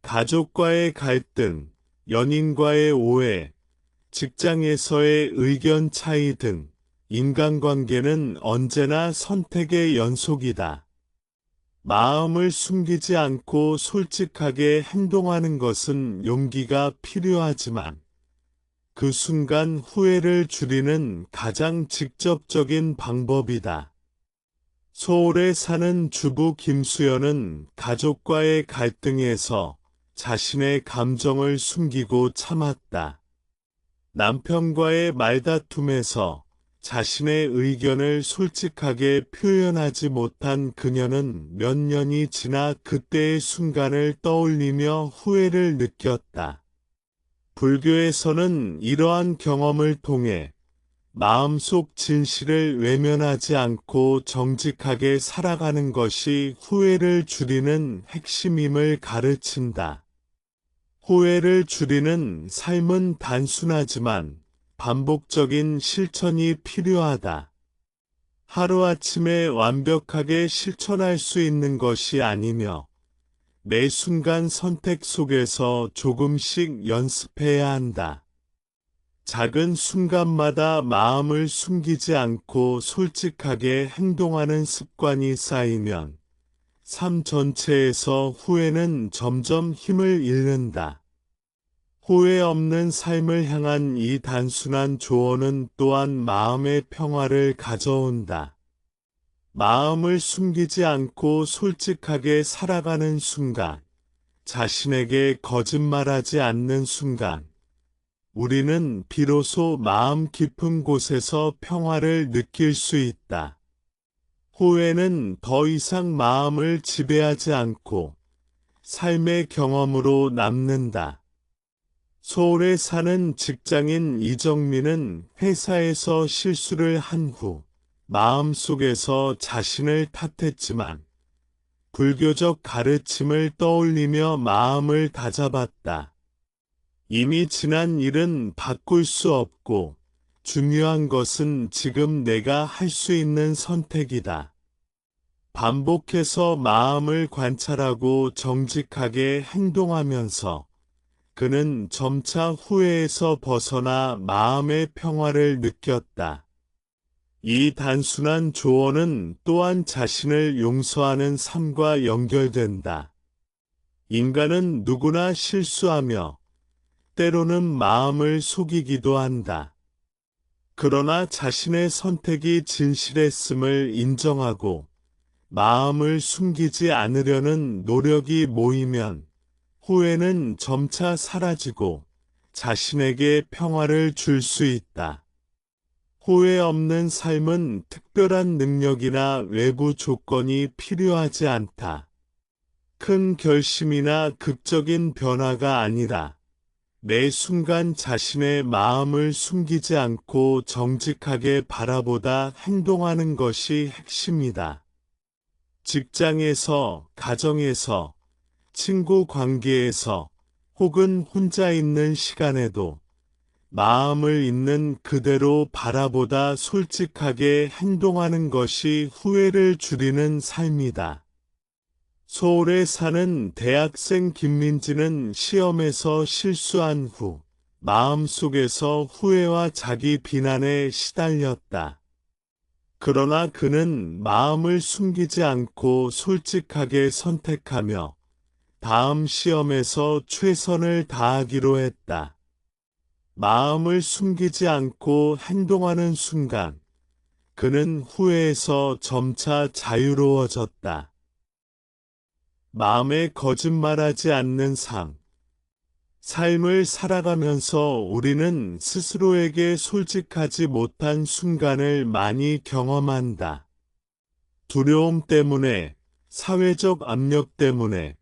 가족과의 갈등, 연인과의 오해, 직장에서의 의견 차이 등 인간관계는 언제나 선택의 연속이다. 마음을 숨기지 않고 솔직하게 행동하는 것은 용기가 필요하지만 그 순간 후회를 줄이는 가장 직접적인 방법이다. 서울에 사는 주부 김수연은 가족과의 갈등에서 자신의 감정을 숨기고 참았다. 남편과의 말다툼에서 자신의 의견을 솔직하게 표현하지 못한 그녀는 몇 년이 지나 그때의 순간을 떠올리며 후회를 느꼈다. 불교에서는 이러한 경험을 통해 마음속 진실을 외면하지 않고 정직하게 살아가는 것이 후회를 줄이는 핵심임을 가르친다. 후회를 줄이는 삶은 단순하지만 반복적인 실천이 필요하다. 하루아침에 완벽하게 실천할 수 있는 것이 아니며 매 순간 선택 속에서 조금씩 연습해야 한다. 작은 순간마다 마음을 숨기지 않고 솔직하게 행동하는 습관이 쌓이면 삶 전체에서 후회는 점점 힘을 잃는다. 후회 없는 삶을 향한 이 단순한 조언은 또한 마음의 평화를 가져온다. 마음을 숨기지 않고 솔직하게 살아가는 순간, 자신에게 거짓말하지 않는 순간, 우리는 비로소 마음 깊은 곳에서 평화를 느낄 수 있다. 후회는 더 이상 마음을 지배하지 않고 삶의 경험으로 남는다. 서울에 사는 직장인 이정민은 회사에서 실수를 한 후 마음속에서 자신을 탓했지만 불교적 가르침을 떠올리며 마음을 다잡았다. 이미 지난 일은 바꿀 수 없고 중요한 것은 지금 내가 할 수 있는 선택이다. 반복해서 마음을 관찰하고 정직하게 행동하면서 그는 점차 후회에서 벗어나 마음의 평화를 느꼈다. 이 단순한 조언은 또한 자신을 용서하는 삶과 연결된다. 인간은 누구나 실수하며 때로는 마음을 속이기도 한다. 그러나 자신의 선택이 진실했음을 인정하고 마음을 숨기지 않으려는 노력이 모이면 후회는 점차 사라지고 자신에게 평화를 줄 수 있다. 후회 없는 삶은 특별한 능력이나 외부 조건이 필요하지 않다. 큰 결심이나 극적인 변화가 아니라 매 순간 자신의 마음을 숨기지 않고 정직하게 바라보다 행동하는 것이 핵심이다. 직장에서, 가정에서, 친구 관계에서, 혹은 혼자 있는 시간에도 마음을 있는 그대로 바라보다 솔직하게 행동하는 것이 후회를 줄이는 삶이다. 서울에 사는 대학생 김민지는 시험에서 실수한 후 마음속에서 후회와 자기 비난에 시달렸다. 그러나 그는 마음을 숨기지 않고 솔직하게 선택하며 다음 시험에서 최선을 다하기로 했다. 마음을 숨기지 않고 행동하는 순간 그는 후회에서 점차 자유로워졌다. 마음에 거짓말하지 않는 삶을 살아가면서 우리는 스스로에게 솔직하지 못한 순간을 많이 경험한다. 두려움 때문에, 사회적 압력 때문에,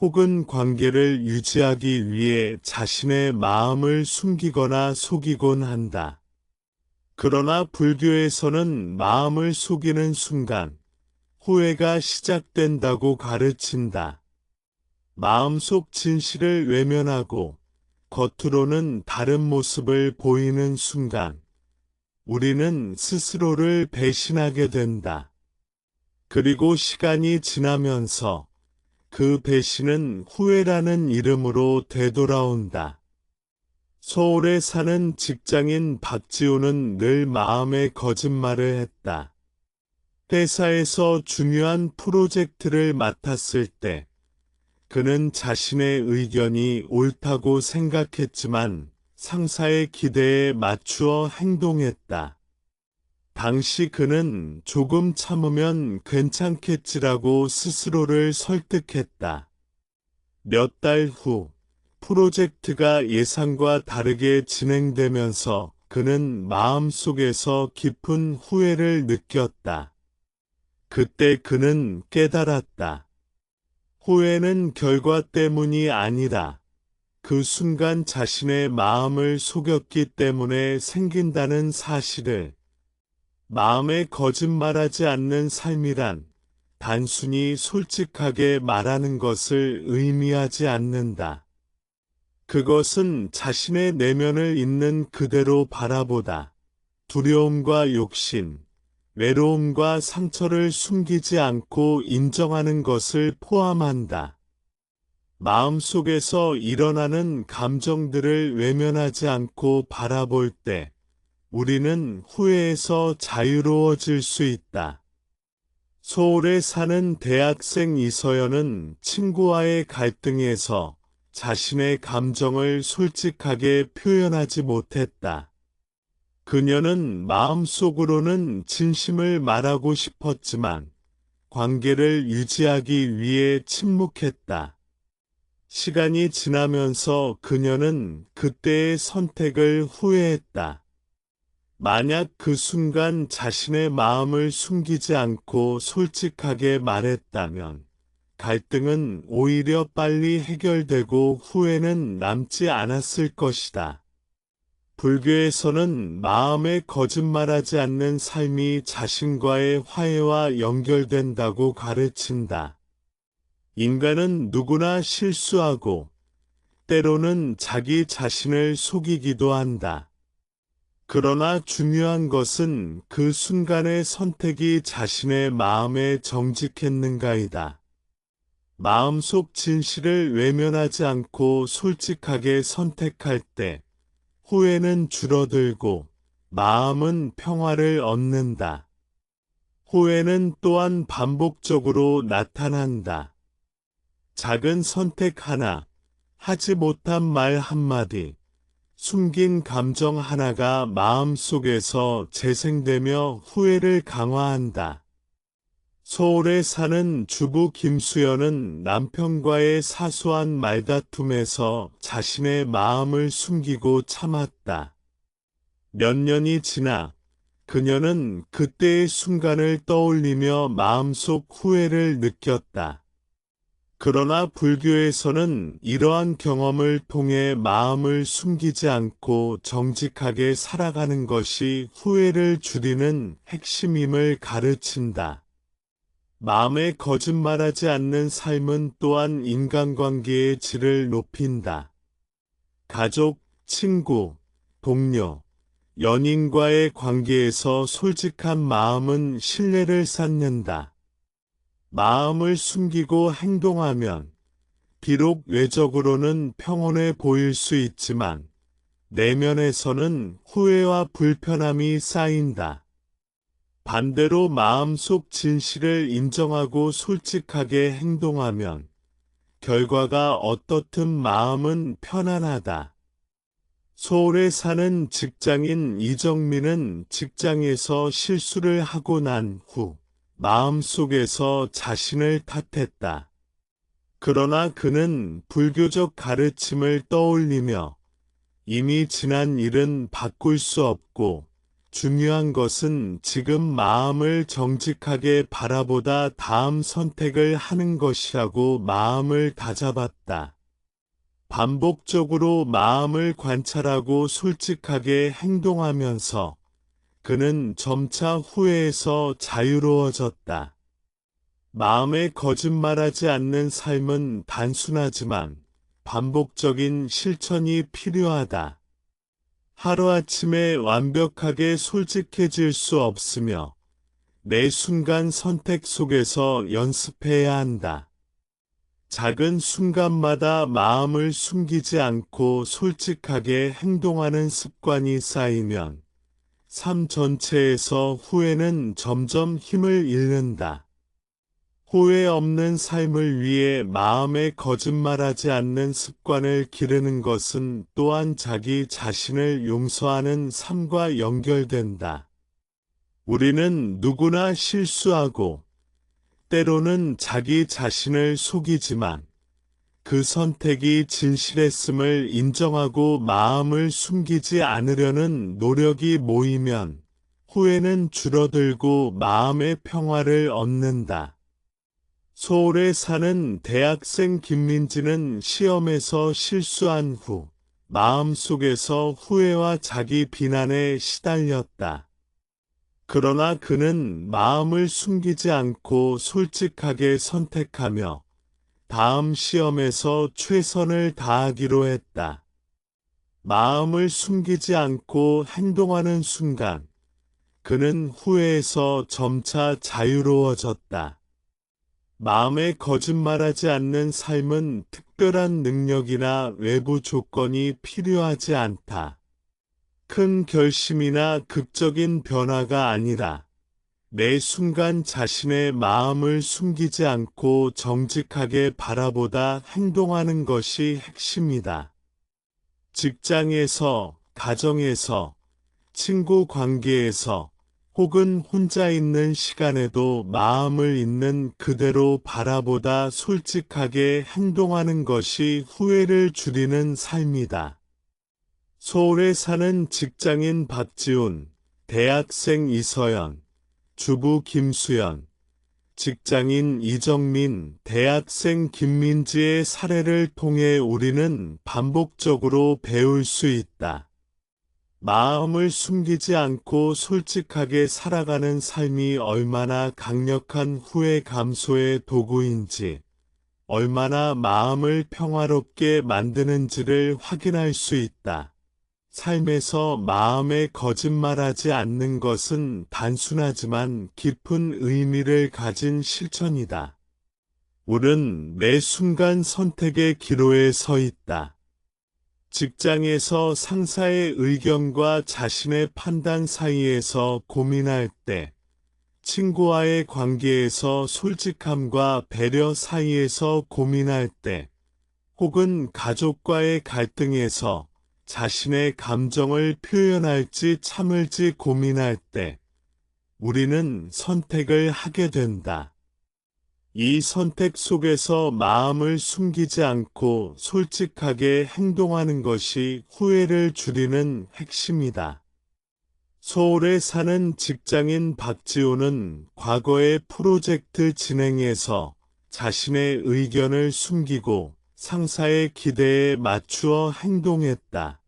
혹은 관계를 유지하기 위해 자신의 마음을 숨기거나 속이곤 한다. 그러나 불교에서는 마음을 속이는 순간 후회가 시작된다고 가르친다. 마음속 진실을 외면하고 겉으로는 다른 모습을 보이는 순간 우리는 스스로를 배신하게 된다. 그리고 시간이 지나면서 그 배신은 후회라는 이름으로 되돌아온다. 서울에 사는 직장인 박지호는 늘 마음의 거짓말을 했다. 회사에서 중요한 프로젝트를 맡았을 때 그는 자신의 의견이 옳다고 생각했지만 상사의 기대에 맞추어 행동했다. 당시 그는 조금 참으면 괜찮겠지라고 스스로를 설득했다. 몇 달 후 프로젝트가 예상과 다르게 진행되면서 그는 마음속에서 깊은 후회를 느꼈다. 그때 그는 깨달았다. 후회는 결과 때문이 아니라 그 순간 자신의 마음을 속였기 때문에 생긴다는 사실을. 마음에 거짓말하지 않는 삶이란 단순히 솔직하게 말하는 것을 의미하지 않는다. 그것은 자신의 내면을 있는 그대로 바라보다 두려움과 욕심, 외로움과 상처를 숨기지 않고 인정하는 것을 포함한다. 마음속에서 일어나는 감정들을 외면하지 않고 바라볼 때 우리는 후회에서 자유로워질 수 있다. 서울에 사는 대학생 이서연은 친구와의 갈등에서 자신의 감정을 솔직하게 표현하지 못했다. 그녀는 마음속으로는 진심을 말하고 싶었지만 관계를 유지하기 위해 침묵했다. 시간이 지나면서 그녀는 그때의 선택을 후회했다. 만약 그 순간 자신의 마음을 숨기지 않고 솔직하게 말했다면 갈등은 오히려 빨리 해결되고 후회는 남지 않았을 것이다. 불교에서는 마음에 거짓말하지 않는 삶이 자신과의 화해와 연결된다고 가르친다. 인간은 누구나 실수하고 때로는 자기 자신을 속이기도 한다. 그러나 중요한 것은 그 순간의 선택이 자신의 마음에 정직했는가이다. 마음속 진실을 외면하지 않고 솔직하게 선택할 때 후회는 줄어들고 마음은 평화를 얻는다. 후회는 또한 반복적으로 나타난다. 작은 선택 하나, 하지 못한 말 한마디, 숨긴 감정 하나가 마음속에서 재생되며 후회를 강화한다. 서울에 사는 주부 김수연은 남편과의 사소한 말다툼에서 자신의 마음을 숨기고 참았다. 몇 년이 지나 그녀는 그때의 순간을 떠올리며 마음속 후회를 느꼈다. 그러나 불교에서는 이러한 경험을 통해 마음을 숨기지 않고 정직하게 살아가는 것이 후회를 줄이는 핵심임을 가르친다. 마음에 거짓말하지 않는 삶은 또한 인간관계의 질을 높인다. 가족, 친구, 동료, 연인과의 관계에서 솔직한 마음은 신뢰를 쌓는다. 마음을 숨기고 행동하면 비록 외적으로는 평온해 보일 수 있지만 내면에서는 후회와 불편함이 쌓인다. 반대로 마음속 진실을 인정하고 솔직하게 행동하면 결과가 어떻든 마음은 편안하다. 서울에 사는 직장인 이정민은 직장에서 실수를 하고 난 후 마음속에서 자신을 탓했다. 그러나 그는 불교적 가르침을 떠올리며 이미 지난 일은 바꿀 수 없고 중요한 것은 지금 마음을 정직하게 바라보다 다음 선택을 하는 것이라고 마음을 다잡았다. 반복적으로 마음을 관찰하고 솔직하게 행동하면서 그는 점차 후회에서 자유로워졌다. 마음에 거짓말하지 않는 삶은 단순하지만 반복적인 실천이 필요하다. 하루아침에 완벽하게 솔직해질 수 없으며 매 순간 선택 속에서 연습해야 한다. 작은 순간마다 마음을 숨기지 않고 솔직하게 행동하는 습관이 쌓이면 삶 전체에서 후회는 점점 힘을 잃는다. 후회 없는 삶을 위해 마음에 거짓말하지 않는 습관을 기르는 것은 또한 자기 자신을 용서하는 삶과 연결된다. 우리는 누구나 실수하고 때로는 자기 자신을 속이지만 그 선택이 진실했음을 인정하고 마음을 숨기지 않으려는 노력이 모이면 후회는 줄어들고 마음의 평화를 얻는다. 서울에 사는 대학생 김민지는 시험에서 실수한 후 마음속에서 후회와 자기 비난에 시달렸다. 그러나 그는 마음을 숨기지 않고 솔직하게 선택하며 다음 시험에서 최선을 다하기로 했다. 마음을 숨기지 않고 행동하는 순간 그는 후회에서 점차 자유로워졌다. 마음에 거짓말하지 않는 삶은 특별한 능력이나 외부 조건이 필요하지 않다. 큰 결심이나 극적인 변화가 아니라 매 순간 자신의 마음을 숨기지 않고 정직하게 바라보다 행동하는 것이 핵심이다. 직장에서, 가정에서, 친구 관계에서, 혹은 혼자 있는 시간에도 마음을 있는 그대로 바라보다 솔직하게 행동하는 것이 후회를 줄이는 삶이다. 서울에 사는 직장인 박지훈, 대학생 이서연, 주부 김수연, 직장인 이정민, 대학생 김민지의 사례를 통해 우리는 반복적으로 배울 수 있다. 마음을 숨기지 않고 솔직하게 살아가는 삶이 얼마나 강력한 후회 감소의 도구인지, 얼마나 마음을 평화롭게 만드는지를 확인할 수 있다. 삶에서 마음에 거짓말하지 않는 것은 단순하지만 깊은 의미를 가진 실천이다. 우리는 매 순간 선택의 기로에 서 있다. 직장에서 상사의 의견과 자신의 판단 사이에서 고민할 때, 친구와의 관계에서 솔직함과 배려 사이에서 고민할 때, 혹은 가족과의 갈등에서 자신의 감정을 표현할지 참을지 고민할 때 우리는 선택을 하게 된다. 이 선택 속에서 마음을 숨기지 않고 솔직하게 행동하는 것이 후회를 줄이는 핵심이다. 서울에 사는 직장인 박지호는 과거의 프로젝트 진행에서 자신의 의견을 숨기고 상사의 기대에 맞추어 행동했다.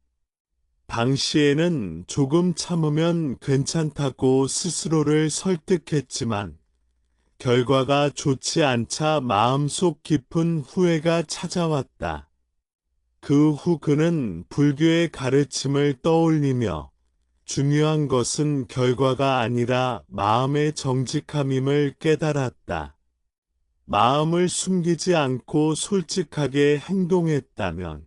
당시에는 조금 참으면 괜찮다고 스스로를 설득했지만 결과가 좋지 않자 마음속 깊은 후회가 찾아왔다. 그 후 그는 불교의 가르침을 떠올리며 중요한 것은 결과가 아니라 마음의 정직함임을 깨달았다. 마음을 숨기지 않고 솔직하게 행동했다면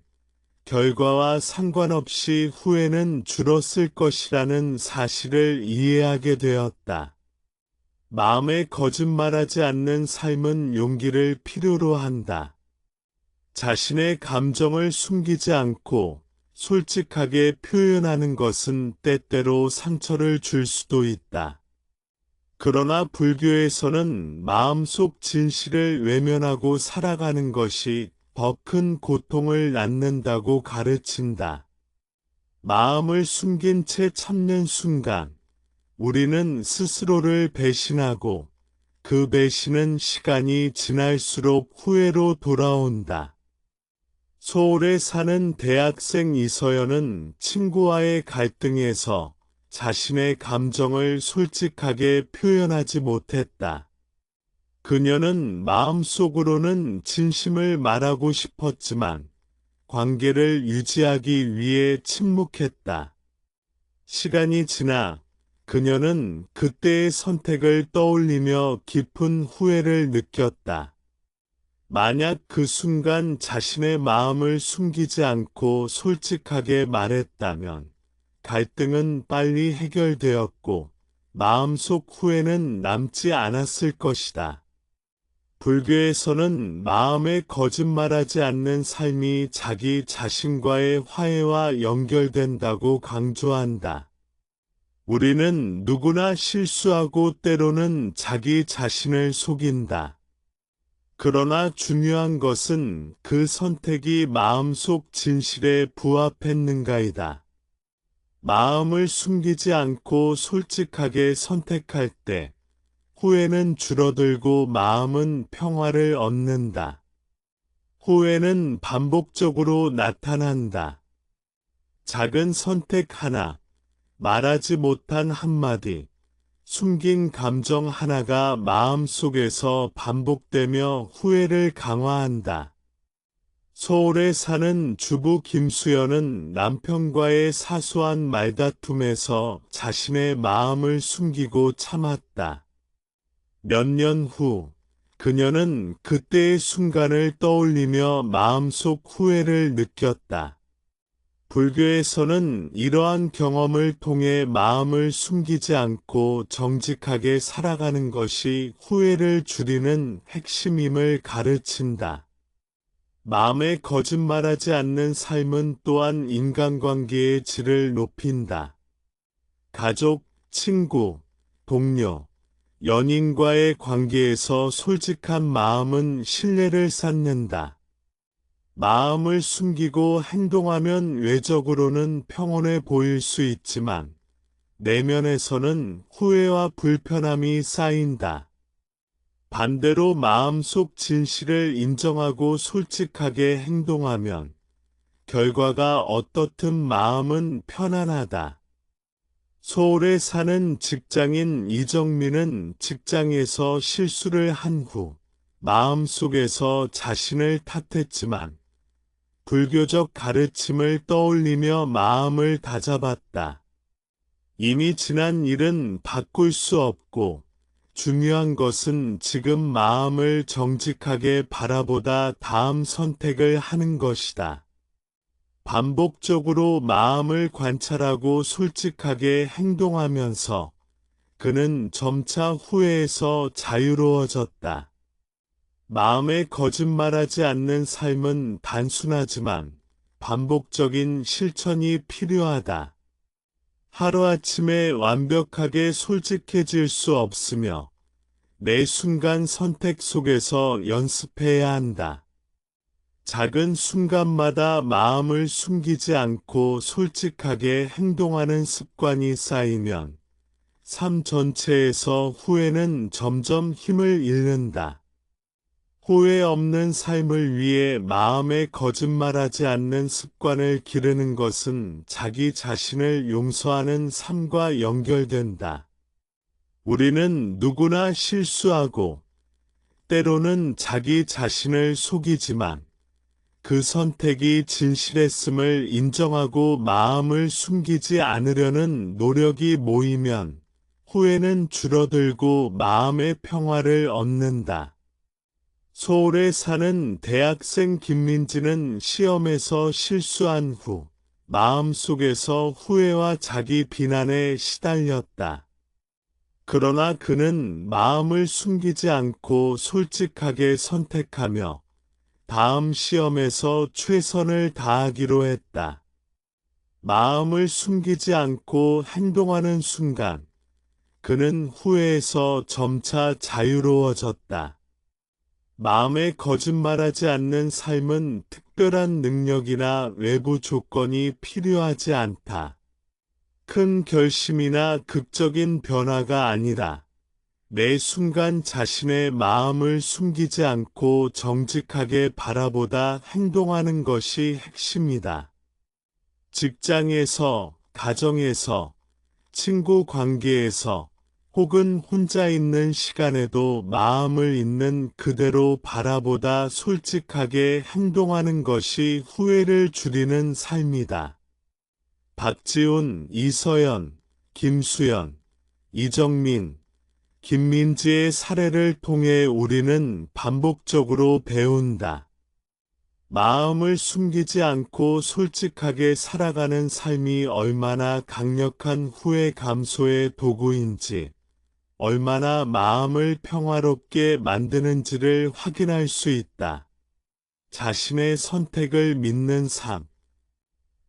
결과와 상관없이 후회는 줄었을 것이라는 사실을 이해하게 되었다. 마음에 거짓말하지 않는 삶은 용기를 필요로 한다. 자신의 감정을 숨기지 않고 솔직하게 표현하는 것은 때때로 상처를 줄 수도 있다. 그러나 불교에서는 마음속 진실을 외면하고 살아가는 것이 더 큰 고통을 낳는다고 가르친다. 마음을 숨긴 채 참는 순간, 우리는 스스로를 배신하고 그 배신은 시간이 지날수록 후회로 돌아온다. 서울에 사는 대학생 이서연은 친구와의 갈등에서 자신의 감정을 솔직하게 표현하지 못했다. 그녀는 마음속으로는 진심을 말하고 싶었지만 관계를 유지하기 위해 침묵했다. 시간이 지나 그녀는 그때의 선택을 떠올리며 깊은 후회를 느꼈다. 만약 그 순간 자신의 마음을 숨기지 않고 솔직하게 말했다면 갈등은 빨리 해결되었고 마음속 후회는 남지 않았을 것이다. 불교에서는 마음에 거짓말하지 않는 삶이 자기 자신과의 화해와 연결된다고 강조한다. 우리는 누구나 실수하고 때로는 자기 자신을 속인다. 그러나 중요한 것은 그 선택이 마음속 진실에 부합했는가이다. 마음을 숨기지 않고 솔직하게 선택할 때 후회는 줄어들고 마음은 평화를 얻는다. 후회는 반복적으로 나타난다. 작은 선택 하나, 말하지 못한 한마디, 숨긴 감정 하나가 마음속에서 반복되며 후회를 강화한다. 서울에 사는 주부 김수연은 남편과의 사소한 말다툼에서 자신의 마음을 숨기고 참았다. 몇 년 후, 그녀는 그때의 순간을 떠올리며 마음속 후회를 느꼈다. 불교에서는 이러한 경험을 통해 마음을 숨기지 않고 정직하게 살아가는 것이 후회를 줄이는 핵심임을 가르친다. 마음에 거짓말하지 않는 삶은 또한 인간관계의 질을 높인다. 가족, 친구, 동료, 연인과의 관계에서 솔직한 마음은 신뢰를 쌓는다. 마음을 숨기고 행동하면 외적으로는 평온해 보일 수 있지만 내면에서는 후회와 불편함이 쌓인다. 반대로 마음속 진실을 인정하고 솔직하게 행동하면 결과가 어떻든 마음은 편안하다. 서울에 사는 직장인 이정민은 직장에서 실수를 한 후 마음속에서 자신을 탓했지만 불교적 가르침을 떠올리며 마음을 다잡았다. 이미 지난 일은 바꿀 수 없고 중요한 것은 지금 마음을 정직하게 바라보다 다음 선택을 하는 것이다. 반복적으로 마음을 관찰하고 솔직하게 행동하면서 그는 점차 후회에서 자유로워졌다. 마음에 거짓말하지 않는 삶은 단순하지만 반복적인 실천이 필요하다. 하루아침에 완벽하게 솔직해질 수 없으며 매 순간 선택 속에서 연습해야 한다. 작은 순간마다 마음을 숨기지 않고 솔직하게 행동하는 습관이 쌓이면 삶 전체에서 후회는 점점 힘을 잃는다. 후회 없는 삶을 위해 마음에 거짓말하지 않는 습관을 기르는 것은 자기 자신을 용서하는 삶과 연결된다. 우리는 누구나 실수하고 때로는 자기 자신을 속이지만 그 선택이 진실했음을 인정하고 마음을 숨기지 않으려는 노력이 모이면 후회는 줄어들고 마음의 평화를 얻는다. 서울에 사는 대학생 김민지는 시험에서 실수한 후 마음속에서 후회와 자기 비난에 시달렸다. 그러나 그는 마음을 숨기지 않고 솔직하게 선택하며 다음 시험에서 최선을 다하기로 했다. 마음을 숨기지 않고 행동하는 순간 그는 후회에서 점차 자유로워졌다. 마음에 거짓말하지 않는 삶은 특별한 능력이나 외부 조건이 필요하지 않다. 큰 결심이나 극적인 변화가 아니라 매 순간 자신의 마음을 숨기지 않고 정직하게 바라보다 행동하는 것이 핵심이다. 직장에서, 가정에서, 친구 관계에서, 혹은 혼자 있는 시간에도 마음을 있는 그대로 바라보다 솔직하게 행동하는 것이 후회를 줄이는 삶이다. 박지훈, 이서연, 김수연, 이정민, 김민지의 사례를 통해 우리는 반복적으로 배운다. 마음을 숨기지 않고 솔직하게 살아가는 삶이 얼마나 강력한 후회 감소의 도구인지, 얼마나 마음을 평화롭게 만드는지를 확인할 수 있다. 자신의 선택을 믿는 삶.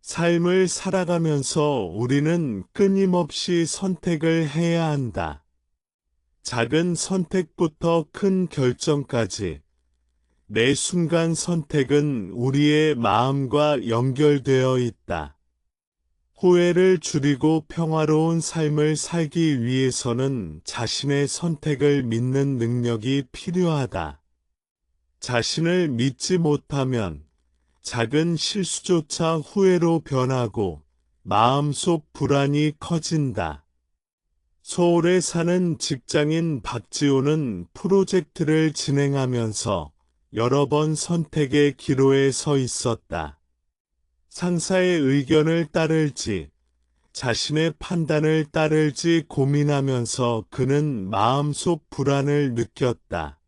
삶을 살아가면서 우리는 끊임없이 선택을 해야 한다. 작은 선택부터 큰 결정까지 매 순간 선택은 우리의 마음과 연결되어 있다. 후회를 줄이고 평화로운 삶을 살기 위해서는 자신의 선택을 믿는 능력이 필요하다. 자신을 믿지 못하면 작은 실수조차 후회로 변하고 마음속 불안이 커진다. 서울에 사는 직장인 박지호는 프로젝트를 진행하면서 여러 번 선택의 기로에 서 있었다. 상사의 의견을 따를지, 자신의 판단을 따를지 고민하면서 그는 마음속 불안을 느꼈다.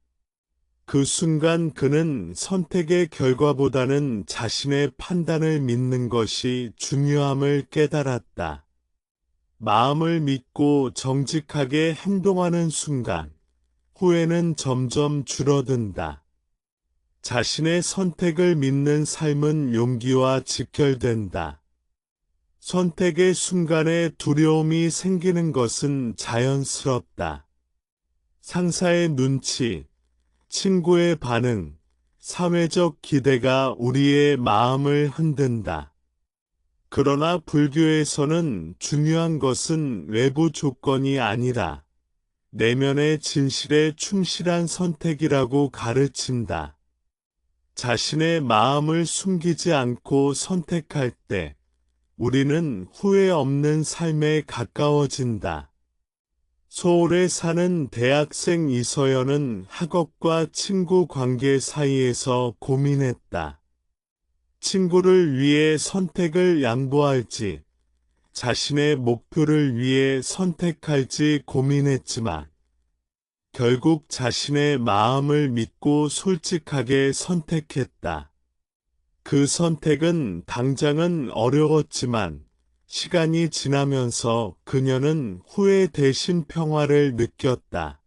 그 순간 그는 선택의 결과보다는 자신의 판단을 믿는 것이 중요함을 깨달았다. 마음을 믿고 정직하게 행동하는 순간 후회는 점점 줄어든다. 자신의 선택을 믿는 삶은 용기와 직결된다. 선택의 순간에 두려움이 생기는 것은 자연스럽다. 상사의 눈치, 친구의 반응, 사회적 기대가 우리의 마음을 흔든다. 그러나 불교에서는 중요한 것은 외부 조건이 아니라 내면의 진실에 충실한 선택이라고 가르친다. 자신의 마음을 숨기지 않고 선택할 때 우리는 후회 없는 삶에 가까워진다. 서울에 사는 대학생 이서연은 학업과 친구 관계 사이에서 고민했다. 친구를 위해 선택을 양보할지, 자신의 목표를 위해 선택할지 고민했지만, 결국 자신의 마음을 믿고 솔직하게 선택했다. 그 선택은 당장은 어려웠지만, 시간이 지나면서 그녀는 후회 대신 평화를 느꼈다.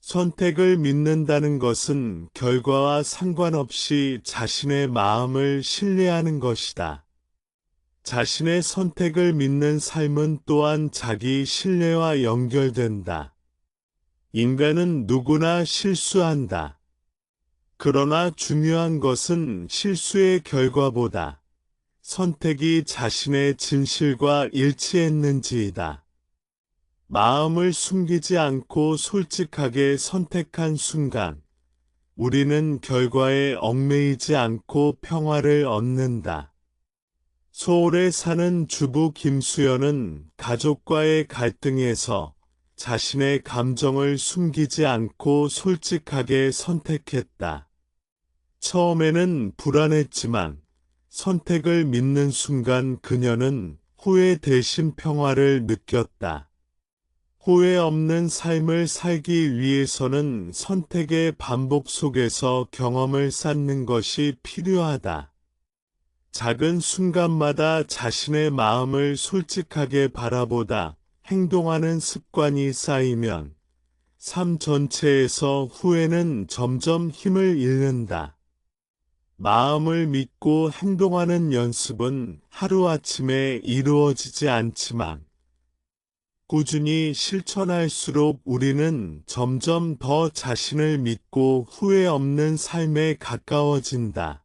선택을 믿는다는 것은 결과와 상관없이 자신의 마음을 신뢰하는 것이다. 자신의 선택을 믿는 삶은 또한 자기 신뢰와 연결된다. 인간은 누구나 실수한다. 그러나 중요한 것은 실수의 결과보다 선택이 자신의 진실과 일치했는지이다. 마음을 숨기지 않고 솔직하게 선택한 순간, 우리는 결과에 얽매이지 않고 평화를 얻는다. 서울에 사는 주부 김수연은 가족과의 갈등에서 자신의 감정을 숨기지 않고 솔직하게 선택했다. 처음에는 불안했지만 선택을 믿는 순간 그녀는 후회 대신 평화를 느꼈다. 후회 없는 삶을 살기 위해서는 선택의 반복 속에서 경험을 쌓는 것이 필요하다. 작은 순간마다 자신의 마음을 솔직하게 바라보다 행동하는 습관이 쌓이면 삶 전체에서 후회는 점점 힘을 잃는다. 마음을 믿고 행동하는 연습은 하루아침에 이루어지지 않지만 꾸준히 실천할수록 우리는 점점 더 자신을 믿고 후회 없는 삶에 가까워진다.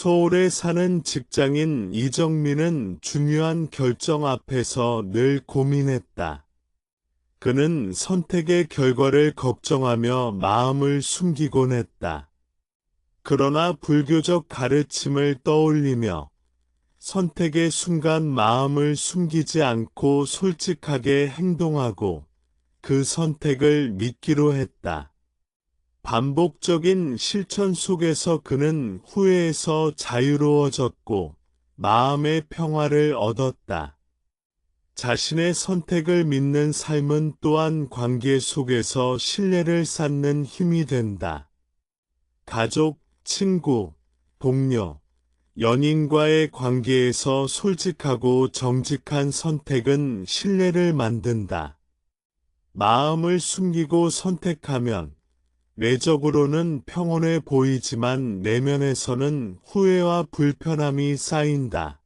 서울에 사는 직장인 이정민은 중요한 결정 앞에서 늘 고민했다. 그는 선택의 결과를 걱정하며 마음을 숨기곤 했다. 그러나 불교적 가르침을 떠올리며 선택의 순간 마음을 숨기지 않고 솔직하게 행동하고 그 선택을 믿기로 했다. 반복적인 실천 속에서 그는 후회에서 자유로워졌고 마음의 평화를 얻었다. 자신의 선택을 믿는 삶은 또한 관계 속에서 신뢰를 쌓는 힘이 된다. 가족, 친구, 동료, 연인과의 관계에서 솔직하고 정직한 선택은 신뢰를 만든다. 마음을 숨기고 선택하면 외적으로는 평온해 보이지만 내면에서는 후회와 불편함이 쌓인다.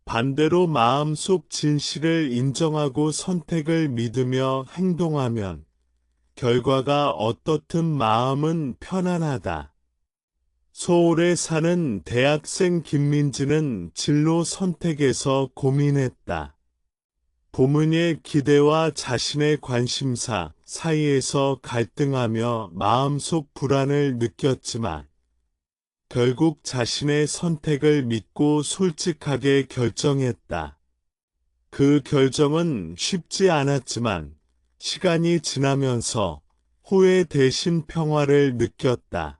반대로 마음속 진실을 인정하고 선택을 믿으며 행동하면 결과가 어떻든 마음은 편안하다. 서울에 사는 대학생 김민지는 진로 선택에서 고민했다. 부모의 기대와 자신의 관심사 사이에서 갈등하며 마음속 불안을 느꼈지만 결국 자신의 선택을 믿고 솔직하게 결정했다. 그 결정은 쉽지 않았지만 시간이 지나면서 후회 대신 평화를 느꼈다.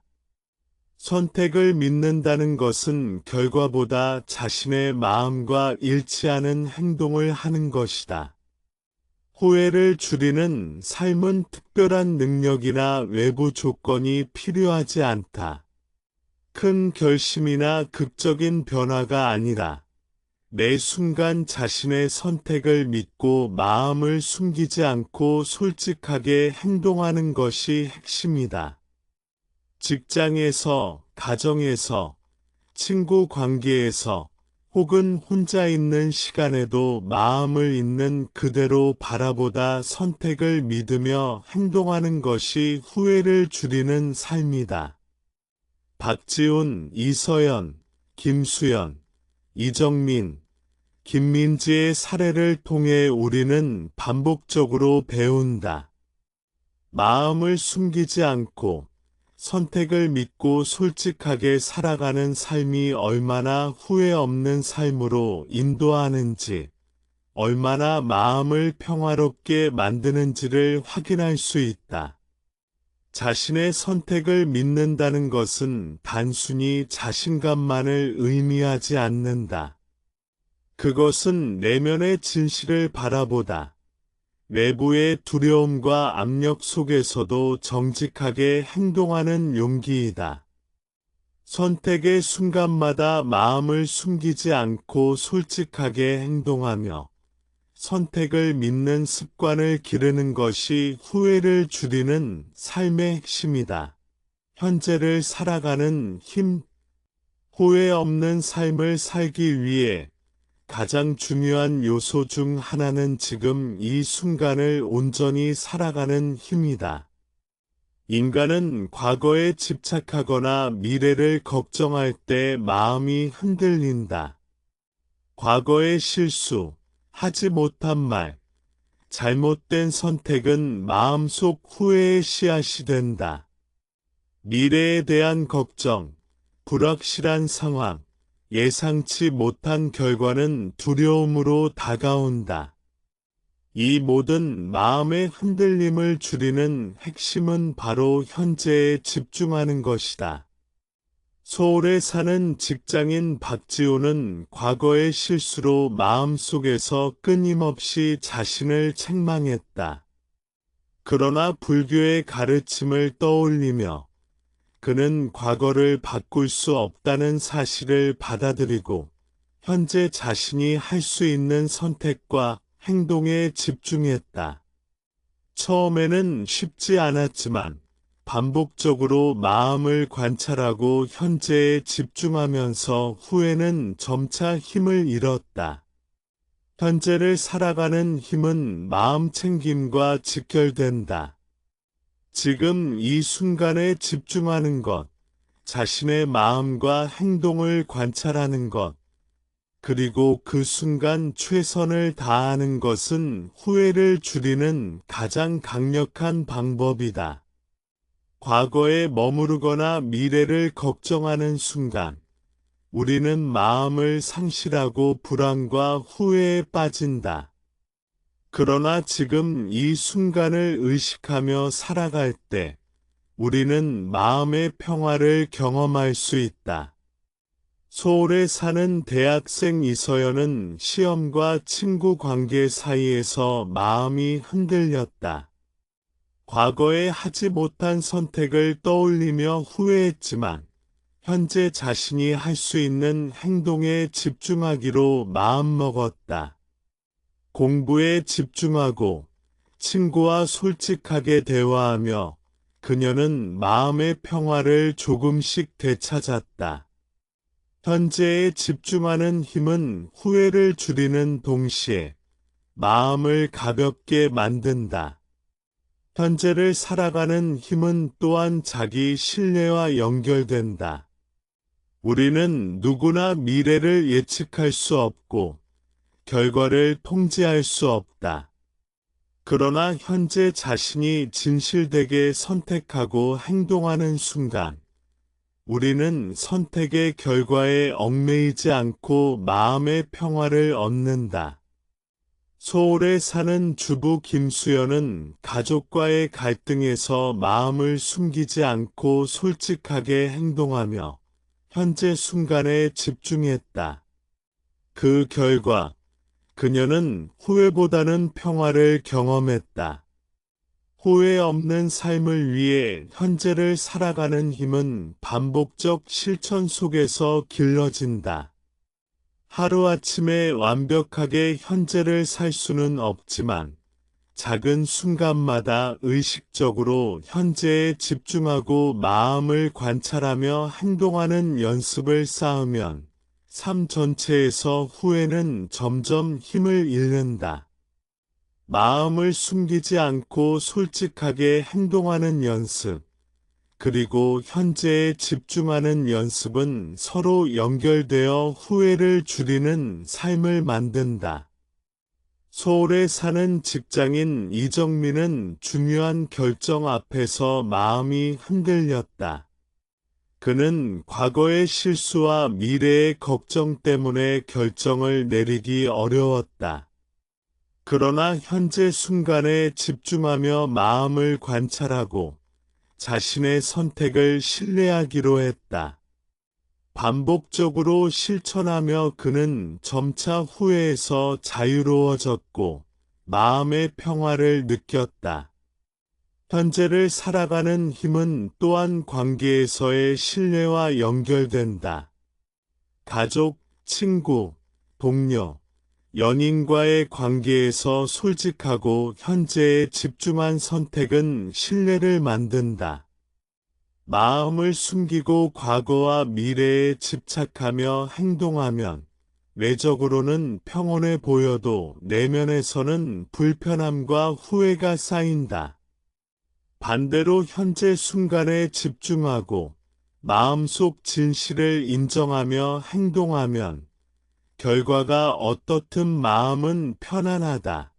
선택을 믿는다는 것은 결과보다 자신의 마음과 일치하는 행동을 하는 것이다. 후회를 줄이는 삶은 특별한 능력이나 외부 조건이 필요하지 않다. 큰 결심이나 극적인 변화가 아니라 매 순간 자신의 선택을 믿고 마음을 숨기지 않고 솔직하게 행동하는 것이 핵심이다. 직장에서, 가정에서, 친구 관계에서, 혹은 혼자 있는 시간에도 마음을 있는 그대로 바라보다 선택을 믿으며 행동하는 것이 후회를 줄이는 삶이다. 박지훈, 이서연, 김수연, 이정민, 김민지의 사례를 통해 우리는 반복적으로 배운다. 마음을 숨기지 않고 선택을 믿고 솔직하게 살아가는 삶이 얼마나 후회 없는 삶으로 인도하는지, 얼마나 마음을 평화롭게 만드는지를 확인할 수 있다. 자신의 선택을 믿는다는 것은 단순히 자신감만을 의미하지 않는다. 그것은 내면의 진실을 바라보다 외부의 두려움과 압력 속에서도 정직하게 행동하는 용기이다. 선택의 순간마다 마음을 숨기지 않고 솔직하게 행동하며 선택을 믿는 습관을 기르는 것이 후회를 줄이는 삶의 핵심이다. 현재를 살아가는 힘, 후회 없는 삶을 살기 위해 가장 중요한 요소 중 하나는 지금 이 순간을 온전히 살아가는 힘이다. 인간은 과거에 집착하거나 미래를 걱정할 때 마음이 흔들린다. 과거의 실수, 하지 못한 말, 잘못된 선택은 마음속 후회의 씨앗이 된다. 미래에 대한 걱정, 불확실한 상황, 예상치 못한 결과는 두려움으로 다가온다. 이 모든 마음의 흔들림을 줄이는 핵심은 바로 현재에 집중하는 것이다. 서울에 사는 직장인 박지호는 과거의 실수로 마음속에서 끊임없이 자신을 책망했다. 그러나 불교의 가르침을 떠올리며 그는 과거를 바꿀 수 없다는 사실을 받아들이고 현재 자신이 할 수 있는 선택과 행동에 집중했다. 처음에는 쉽지 않았지만 반복적으로 마음을 관찰하고 현재에 집중하면서 후에는 점차 힘을 잃었다. 현재를 살아가는 힘은 마음 챙김과 직결된다. 지금 이 순간에 집중하는 것, 자신의 마음과 행동을 관찰하는 것, 그리고 그 순간 최선을 다하는 것은 후회를 줄이는 가장 강력한 방법이다. 과거에 머무르거나 미래를 걱정하는 순간, 우리는 마음을 상실하고 불안과 후회에 빠진다. 그러나 지금 이 순간을 의식하며 살아갈 때, 우리는 마음의 평화를 경험할 수 있다. 서울에 사는 대학생 이서연은 시험과 친구 관계 사이에서 마음이 흔들렸다. 과거에 하지 못한 선택을 떠올리며 후회했지만 현재 자신이 할 수 있는 행동에 집중하기로 마음먹었다. 공부에 집중하고 친구와 솔직하게 대화하며 그녀는 마음의 평화를 조금씩 되찾았다. 현재에 집중하는 힘은 후회를 줄이는 동시에 마음을 가볍게 만든다. 현재를 살아가는 힘은 또한 자기 신뢰와 연결된다. 우리는 누구나 미래를 예측할 수 없고 결과를 통제할 수 없다. 그러나 현재 자신이 진실되게 선택하고 행동하는 순간, 우리는 선택의 결과에 얽매이지 않고 마음의 평화를 얻는다. 서울에 사는 주부 김수연은 가족과의 갈등에서 마음을 숨기지 않고 솔직하게 행동하며 현재 순간에 집중했다. 그 결과 그녀는 후회보다는 평화를 경험했다. 후회 없는 삶을 위해 현재를 살아가는 힘은 반복적 실천 속에서 길러진다. 하루아침에 완벽하게 현재를 살 수는 없지만 작은 순간마다 의식적으로 현재에 집중하고 마음을 관찰하며 행동하는 연습을 쌓으면 삶 전체에서 후회는 점점 힘을 잃는다. 마음을 숨기지 않고 솔직하게 행동하는 연습, 그리고 현재에 집중하는 연습은 서로 연결되어 후회를 줄이는 삶을 만든다. 서울에 사는 직장인 이정민은 중요한 결정 앞에서 마음이 흔들렸다. 그는 과거의 실수와 미래의 걱정 때문에 결정을 내리기 어려웠다. 그러나 현재 순간에 집중하며 마음을 관찰하고 자신의 선택을 신뢰하기로 했다. 반복적으로 실천하며 그는 점차 후회에서 자유로워졌고 마음의 평화를 느꼈다. 현재를 살아가는 힘은 또한 관계에서의 신뢰와 연결된다. 가족, 친구, 동료, 연인과의 관계에서 솔직하고 현재에 집중한 선택은 신뢰를 만든다. 마음을 숨기고 과거와 미래에 집착하며 행동하면 외적으로는 평온해 보여도 내면에서는 불편함과 후회가 쌓인다. 반대로 현재 순간에 집중하고 마음속 진실을 인정하며 행동하면 결과가 어떻든 마음은 편안하다.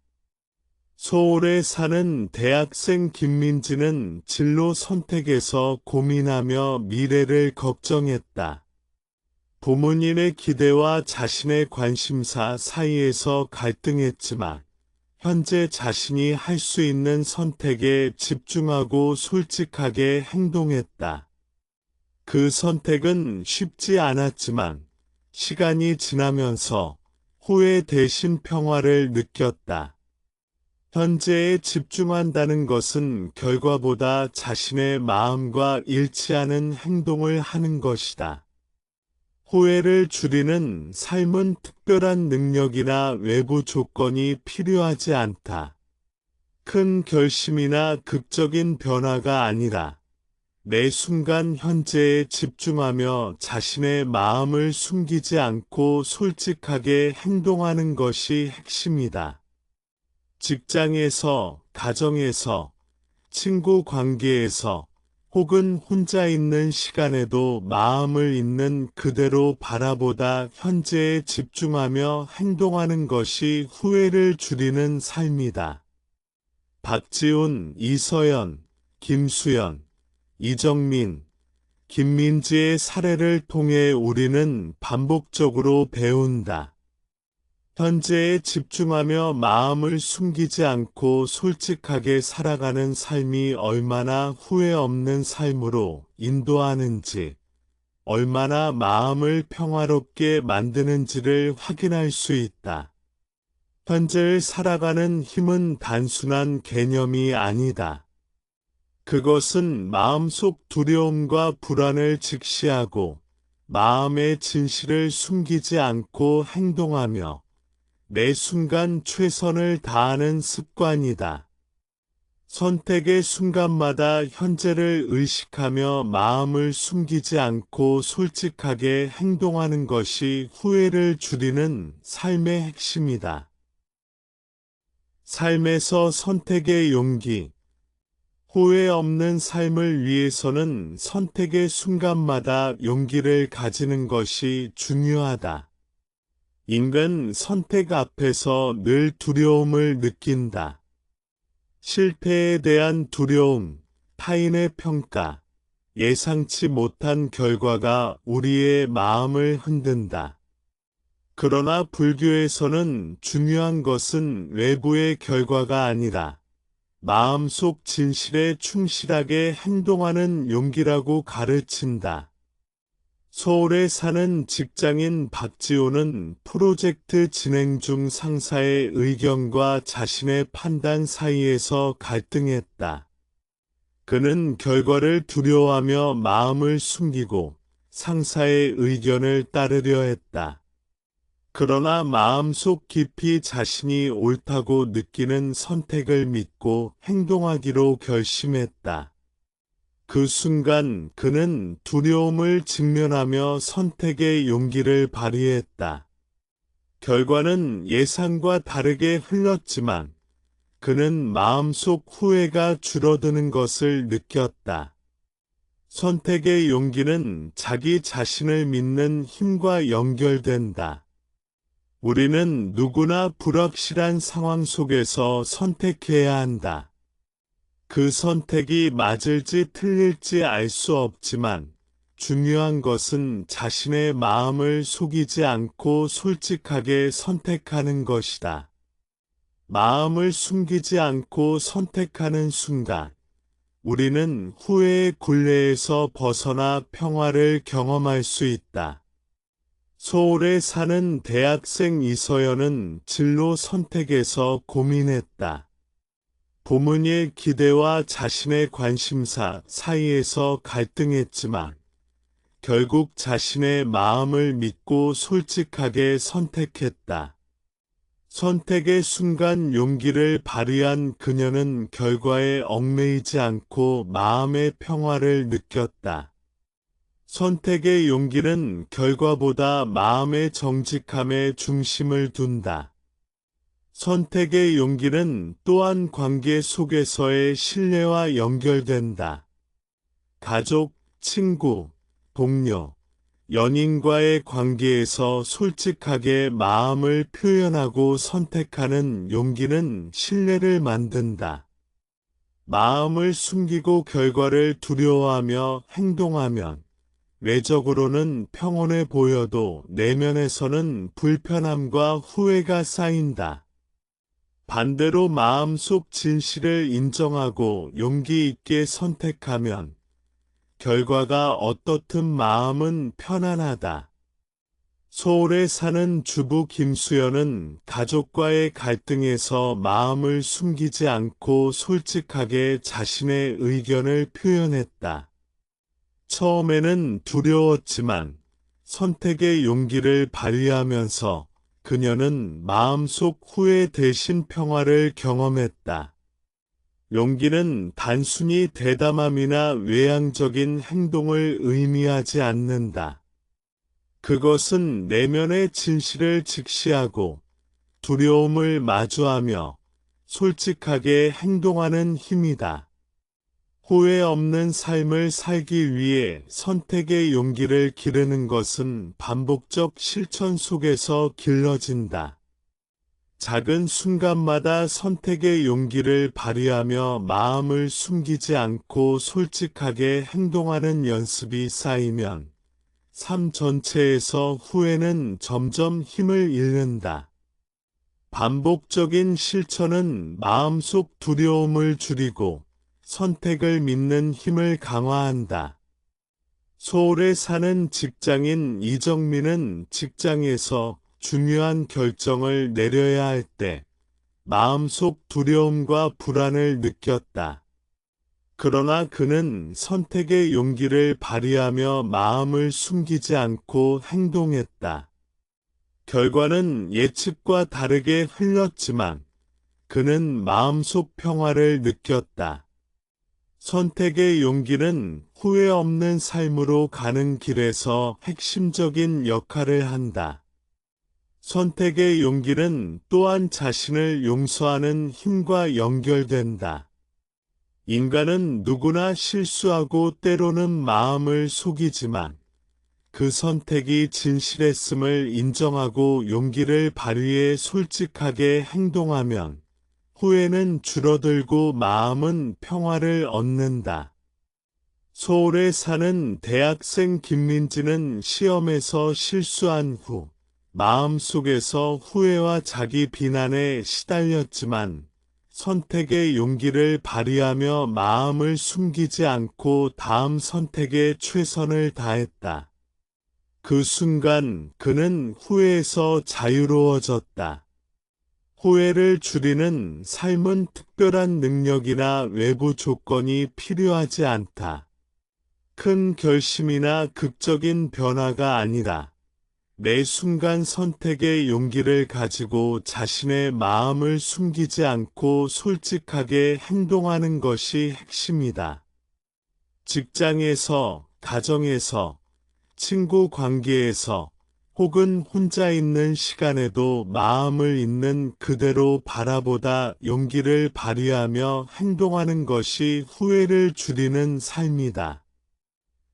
서울에 사는 대학생 김민지는 진로 선택에서 고민하며 미래를 걱정했다. 부모님의 기대와 자신의 관심사 사이에서 갈등했지만 현재 자신이 할 수 있는 선택에 집중하고 솔직하게 행동했다. 그 선택은 쉽지 않았지만 시간이 지나면서 후회 대신 평화를 느꼈다. 현재에 집중한다는 것은 결과보다 자신의 마음과 일치하는 행동을 하는 것이다. 후회를 줄이는 삶은 특별한 능력이나 외부 조건이 필요하지 않다. 큰 결심이나 극적인 변화가 아니라 매 순간 현재에 집중하며 자신의 마음을 숨기지 않고 솔직하게 행동하는 것이 핵심이다. 직장에서, 가정에서, 친구 관계에서, 혹은 혼자 있는 시간에도 마음을 있는 그대로 바라보다 현재에 집중하며 행동하는 것이 후회를 줄이는 삶이다. 박지훈, 이서연, 김수연, 이정민, 김민지의 사례를 통해 우리는 반복적으로 배운다. 현재에 집중하며 마음을 숨기지 않고 솔직하게 살아가는 삶이 얼마나 후회 없는 삶으로 인도하는지, 얼마나 마음을 평화롭게 만드는지를 확인할 수 있다. 현재를 살아가는 힘은 단순한 개념이 아니다. 그것은 마음속 두려움과 불안을 직시하고 마음의 진실을 숨기지 않고 행동하며 매 순간 최선을 다하는 습관이다. 선택의 순간마다 현재를 의식하며 마음을 숨기지 않고 솔직하게 행동하는 것이 후회를 줄이는 삶의 핵심이다. 삶에서 선택의 용기. 후회 없는 삶을 위해서는 선택의 순간마다 용기를 가지는 것이 중요하다. 인간 선택 앞에서 늘 두려움을 느낀다. 실패에 대한 두려움, 타인의 평가, 예상치 못한 결과가 우리의 마음을 흔든다. 그러나 불교에서는 중요한 것은 외부의 결과가 아니라 마음속 진실에 충실하게 행동하는 용기라고 가르친다. 서울에 사는 직장인 박지호는 프로젝트 진행 중 상사의 의견과 자신의 판단 사이에서 갈등했다. 그는 결과를 두려워하며 마음을 숨기고 상사의 의견을 따르려 했다. 그러나 마음속 깊이 자신이 옳다고 느끼는 선택을 믿고 행동하기로 결심했다. 그 순간 그는 두려움을 직면하며 선택의 용기를 발휘했다. 결과는 예상과 다르게 흘렀지만 그는 마음속 후회가 줄어드는 것을 느꼈다. 선택의 용기는 자기 자신을 믿는 힘과 연결된다. 우리는 누구나 불확실한 상황 속에서 선택해야 한다. 그 선택이 맞을지 틀릴지 알 수 없지만 중요한 것은 자신의 마음을 속이지 않고 솔직하게 선택하는 것이다. 마음을 숨기지 않고 선택하는 순간 우리는 후회의 굴레에서 벗어나 평화를 경험할 수 있다. 서울에 사는 대학생 이서연은 진로 선택에서 고민했다. 부모의 기대와 자신의 관심사 사이에서 갈등했지만 결국 자신의 마음을 믿고 솔직하게 선택했다. 선택의 순간 용기를 발휘한 그녀는 결과에 얽매이지 않고 마음의 평화를 느꼈다. 선택의 용기는 결과보다 마음의 정직함에 중심을 둔다. 선택의 용기는 또한 관계 속에서의 신뢰와 연결된다. 가족, 친구, 동료, 연인과의 관계에서 솔직하게 마음을 표현하고 선택하는 용기는 신뢰를 만든다. 마음을 숨기고 결과를 두려워하며 행동하면 외적으로는 평온해 보여도 내면에서는 불편함과 후회가 쌓인다. 반대로 마음속 진실을 인정하고 용기 있게 선택하면 결과가 어떻든 마음은 편안하다. 서울에 사는 주부 김수연은 가족과의 갈등에서 마음을 숨기지 않고 솔직하게 자신의 의견을 표현했다. 처음에는 두려웠지만 선택의 용기를 발휘하면서 그녀는 마음속 후회 대신 평화를 경험했다. 용기는 단순히 대담함이나 외향적인 행동을 의미하지 않는다. 그것은 내면의 진실을 직시하고 두려움을 마주하며 솔직하게 행동하는 힘이다. 후회 없는 삶을 살기 위해 선택의 용기를 기르는 것은 반복적 실천 속에서 길러진다. 작은 순간마다 선택의 용기를 발휘하며 마음을 숨기지 않고 솔직하게 행동하는 연습이 쌓이면 삶 전체에서 후회는 점점 힘을 잃는다. 반복적인 실천은 마음속 두려움을 줄이고 선택을 믿는 힘을 강화한다. 서울에 사는 직장인 이정민은 직장에서 중요한 결정을 내려야 할 때 마음속 두려움과 불안을 느꼈다. 그러나 그는 선택의 용기를 발휘하며 마음을 숨기지 않고 행동했다. 결과는 예측과 다르게 흘렀지만 그는 마음속 평화를 느꼈다. 선택의 용기는 후회 없는 삶으로 가는 길에서 핵심적인 역할을 한다. 선택의 용기는 또한 자신을 용서하는 힘과 연결된다. 인간은 누구나 실수하고 때로는 마음을 속이지만 그 선택이 진실했음을 인정하고 용기를 발휘해 솔직하게 행동하면 후회는 줄어들고 마음은 평화를 얻는다. 서울에 사는 대학생 김민지는 시험에서 실수한 후 마음속에서 후회와 자기 비난에 시달렸지만 선택의 용기를 발휘하며 마음을 숨기지 않고 다음 선택에 최선을 다했다. 그 순간 그는 후회에서 자유로워졌다. 후회를 줄이는 삶은 특별한 능력이나 외부 조건이 필요하지 않다. 큰 결심이나 극적인 변화가 아니라 매 순간 선택의 용기를 가지고 자신의 마음을 숨기지 않고 솔직하게 행동하는 것이 핵심이다. 직장에서, 가정에서, 친구 관계에서 혹은 혼자 있는 시간에도 마음을 있는 그대로 바라보다 용기를 발휘하며 행동하는 것이 후회를 줄이는 삶이다.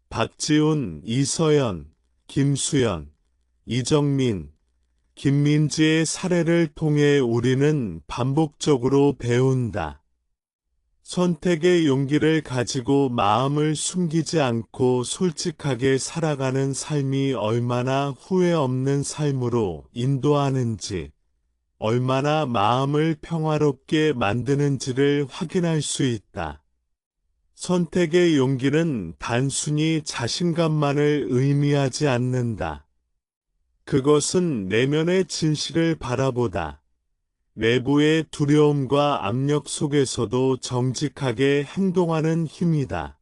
박지훈, 이서연, 김수연, 이정민, 김민지의 사례를 통해 우리는 반복적으로 배운다. 선택의 용기를 가지고 마음을 숨기지 않고 솔직하게 살아가는 삶이 얼마나 후회 없는 삶으로 인도하는지, 얼마나 마음을 평화롭게 만드는지를 확인할 수 있다. 선택의 용기는 단순히 자신감만을 의미하지 않는다. 그것은 내면의 진실을 바라보다 외부의 두려움과 압력 속에서도 정직하게 행동하는 힘이다.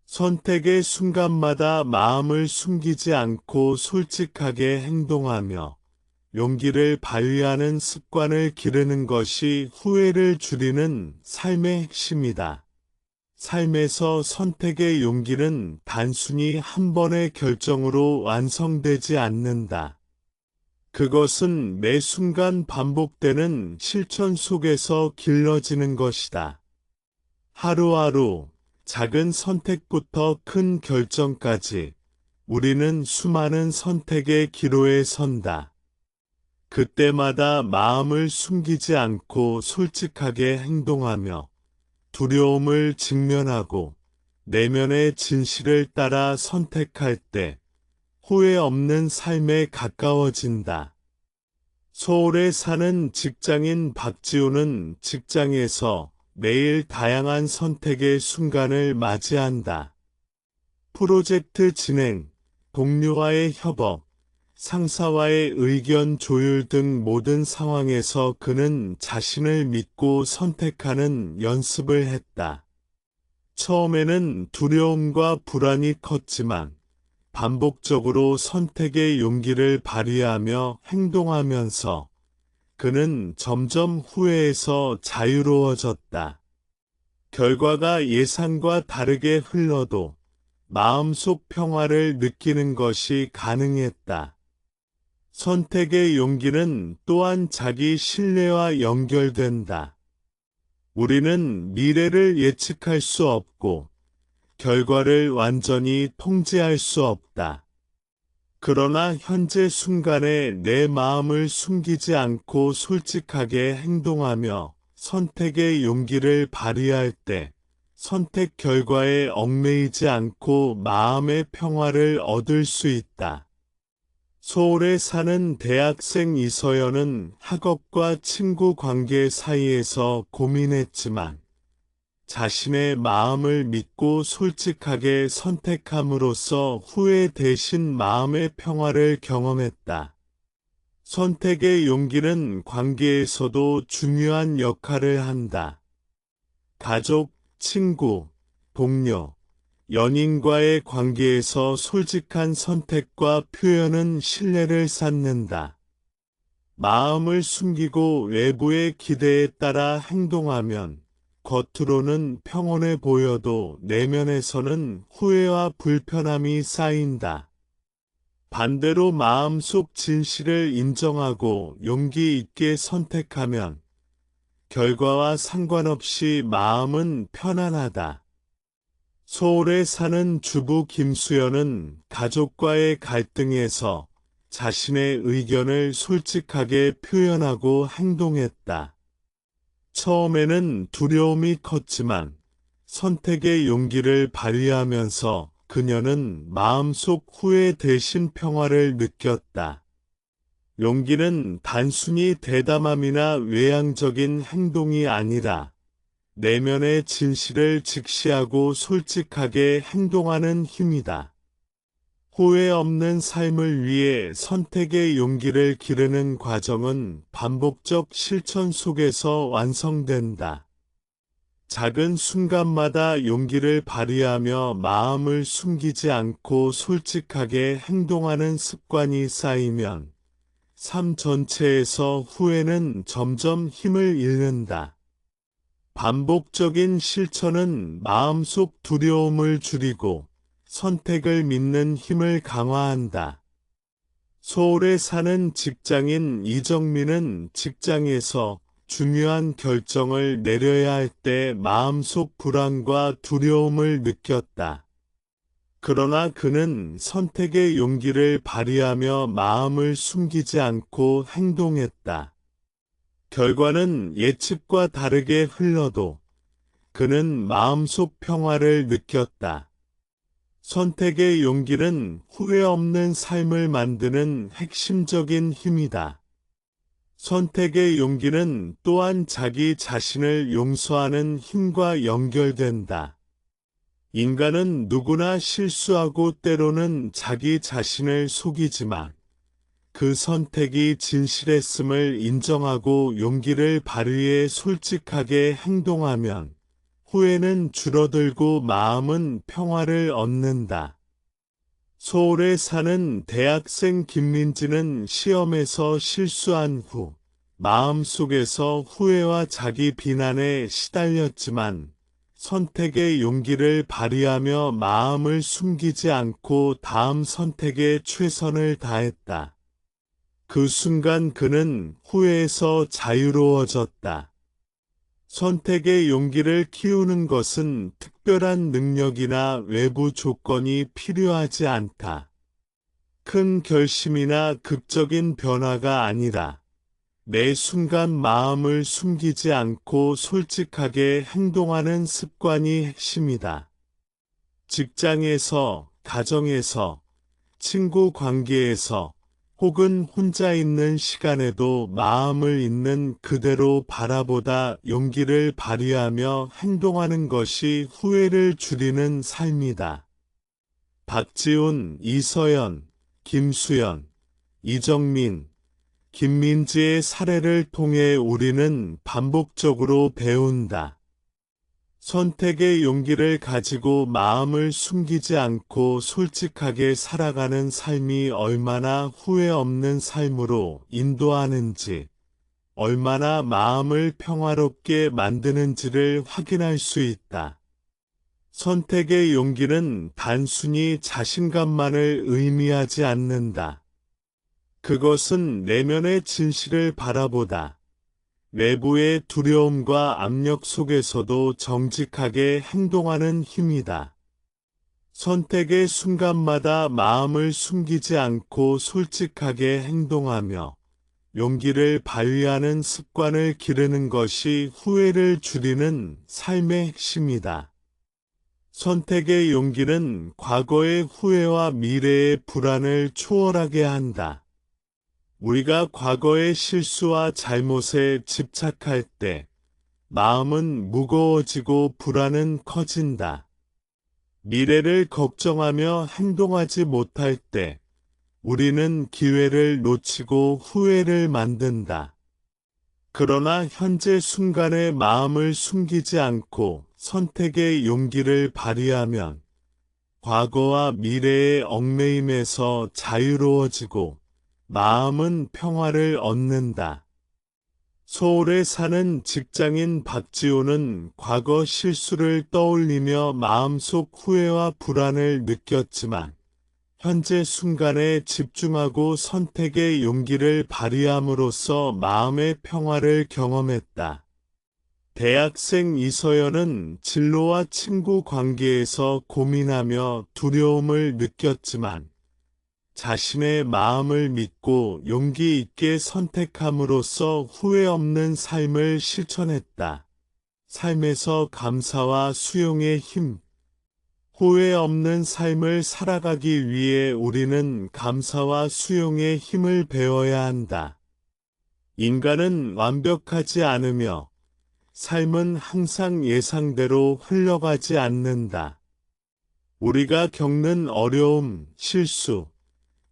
선택의 순간마다 마음을 숨기지 않고 솔직하게 행동하며 용기를 발휘하는 습관을 기르는 것이 후회를 줄이는 삶의 핵심이다. 삶에서 선택의 용기는 단순히 한 번의 결정으로 완성되지 않는다. 그것은 매 순간 반복되는 실천 속에서 길러지는 것이다. 하루하루 작은 선택부터 큰 결정까지 우리는 수많은 선택의 기로에 선다. 그때마다 마음을 숨기지 않고 솔직하게 행동하며 두려움을 직면하고 내면의 진실을 따라 선택할 때 후회 없는 삶에 가까워진다. 서울에 사는 직장인 박지우는 직장에서 매일 다양한 선택의 순간을 맞이한다. 프로젝트 진행, 동료와의 협업, 상사와의 의견 조율 등 모든 상황에서 그는 자신을 믿고 선택하는 연습을 했다. 처음에는 두려움과 불안이 컸지만 반복적으로 선택의 용기를 발휘하며 행동하면서 그는 점점 후회에서 자유로워졌다. 결과가 예상과 다르게 흘러도 마음속 평화를 느끼는 것이 가능했다. 선택의 용기는 또한 자기 신뢰와 연결된다. 우리는 미래를 예측할 수 없고 결과를 완전히 통제할 수 없다. 그러나 현재 순간에 내 마음을 숨기지 않고 솔직하게 행동하며 선택의 용기를 발휘할 때 선택 결과에 얽매이지 않고 마음의 평화를 얻을 수 있다. 서울에 사는 대학생 이서연은 학업과 친구 관계 사이에서 고민했지만 자신의 마음을 믿고 솔직하게 선택함으로써 후회 대신 마음의 평화를 경험했다. 선택의 용기는 관계에서도 중요한 역할을 한다. 가족, 친구, 동료, 연인과의 관계에서 솔직한 선택과 표현은 신뢰를 쌓는다. 마음을 숨기고 외부의 기대에 따라 행동하면 겉으로는 평온해 보여도 내면에서는 후회와 불편함이 쌓인다. 반대로 마음속 진실을 인정하고 용기 있게 선택하면 결과와 상관없이 마음은 편안하다. 서울에 사는 주부 김수연은 가족과의 갈등에서 자신의 의견을 솔직하게 표현하고 행동했다. 처음에는 두려움이 컸지만 선택의 용기를 발휘하면서 그녀는 마음속 후회 대신 평화를 느꼈다. 용기는 단순히 대담함이나 외향적인 행동이 아니라 내면의 진실을 직시하고 솔직하게 행동하는 힘이다. 후회 없는 삶을 위해 선택의 용기를 기르는 과정은 반복적 실천 속에서 완성된다. 작은 순간마다 용기를 발휘하며 마음을 숨기지 않고 솔직하게 행동하는 습관이 쌓이면 삶 전체에서 후회는 점점 힘을 잃는다. 반복적인 실천은 마음속 두려움을 줄이고 선택을 믿는 힘을 강화한다. 서울에 사는 직장인 이정민은 직장에서 중요한 결정을 내려야 할 때 마음속 불안과 두려움을 느꼈다. 그러나 그는 선택의 용기를 발휘하며 마음을 숨기지 않고 행동했다. 결과는 예측과 다르게 흘러도 그는 마음속 평화를 느꼈다. 선택의 용기는 후회 없는 삶을 만드는 핵심적인 힘이다. 선택의 용기는 또한 자기 자신을 용서하는 힘과 연결된다. 인간은 누구나 실수하고 때로는 자기 자신을 속이지만 그 선택이 진실했음을 인정하고 용기를 발휘해 솔직하게 행동하면 후회는 줄어들고 마음은 평화를 얻는다. 서울에 사는 대학생 김민지는 시험에서 실수한 후 마음속에서 후회와 자기 비난에 시달렸지만 선택의 용기를 발휘하며 마음을 숨기지 않고 다음 선택에 최선을 다했다. 그 순간 그는 후회에서 자유로워졌다. 선택의 용기를 키우는 것은 특별한 능력이나 외부 조건이 필요하지 않다. 큰 결심이나 극적인 변화가 아니라 매 순간 마음을 숨기지 않고 솔직하게 행동하는 습관이 핵심이다. 직장에서, 가정에서, 친구 관계에서, 혹은 혼자 있는 시간에도 마음을 있는 그대로 바라보다 용기를 발휘하며 행동하는 것이 후회를 줄이는 삶이다. 박지훈, 이서연, 김수연, 이정민, 김민지의 사례를 통해 우리는 반복적으로 배운다. 선택의 용기를 가지고 마음을 숨기지 않고 솔직하게 살아가는 삶이 얼마나 후회 없는 삶으로 인도하는지, 얼마나 마음을 평화롭게 만드는지를 확인할 수 있다. 선택의 용기는 단순히 자신감만을 의미하지 않는다. 그것은 내면의 진실을 바라보다 외부의 두려움과 압력 속에서도 정직하게 행동하는 힘이다. 선택의 순간마다 마음을 숨기지 않고 솔직하게 행동하며 용기를 발휘하는 습관을 기르는 것이 후회를 줄이는 삶의 핵심이다. 선택의 용기는 과거의 후회와 미래의 불안을 초월하게 한다. 우리가 과거의 실수와 잘못에 집착할 때 마음은 무거워지고 불안은 커진다. 미래를 걱정하며 행동하지 못할 때 우리는 기회를 놓치고 후회를 만든다. 그러나 현재 순간에 마음을 숨기지 않고 선택의 용기를 발휘하면 과거와 미래의 얽매임에서 자유로워지고 마음은 평화를 얻는다. 서울에 사는 직장인 박지호는 과거 실수를 떠올리며 마음속 후회와 불안을 느꼈지만 현재 순간에 집중하고 선택의 용기를 발휘함으로써 마음의 평화를 경험했다. 대학생 이서연은 진로와 친구 관계에서 고민하며 두려움을 느꼈지만 자신의 마음을 믿고 용기 있게 선택함으로써 후회 없는 삶을 실천했다. 삶에서 감사와 수용의 힘. 후회 없는 삶을 살아가기 위해 우리는 감사와 수용의 힘을 배워야 한다. 인간은 완벽하지 않으며 삶은 항상 예상대로 흘러가지 않는다. 우리가 겪는 어려움, 실수,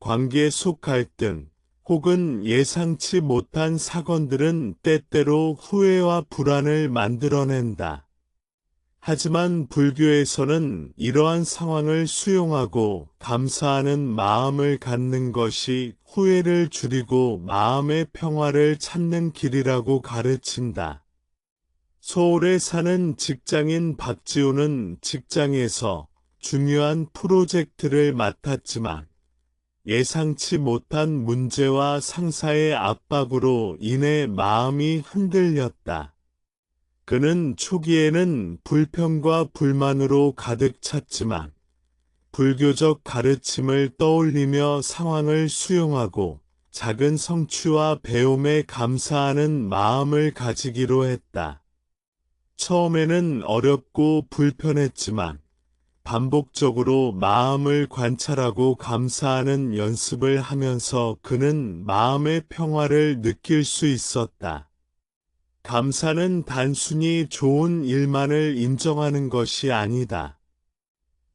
관계 속 갈등, 혹은 예상치 못한 사건들은 때때로 후회와 불안을 만들어낸다. 하지만 불교에서는 이러한 상황을 수용하고 감사하는 마음을 갖는 것이 후회를 줄이고 마음의 평화를 찾는 길이라고 가르친다. 서울에 사는 직장인 박지호는 직장에서 중요한 프로젝트를 맡았지만 예상치 못한 문제와 상사의 압박으로 인해 마음이 흔들렸다. 그는 초기에는 불평과 불만으로 가득 찼지만 불교적 가르침을 떠올리며 상황을 수용하고 작은 성취와 배움에 감사하는 마음을 가지기로 했다. 처음에는 어렵고 불편했지만 반복적으로 마음을 관찰하고 감사하는 연습을 하면서 그는 마음의 평화를 느낄 수 있었다. 감사는 단순히 좋은 일만을 인정하는 것이 아니다.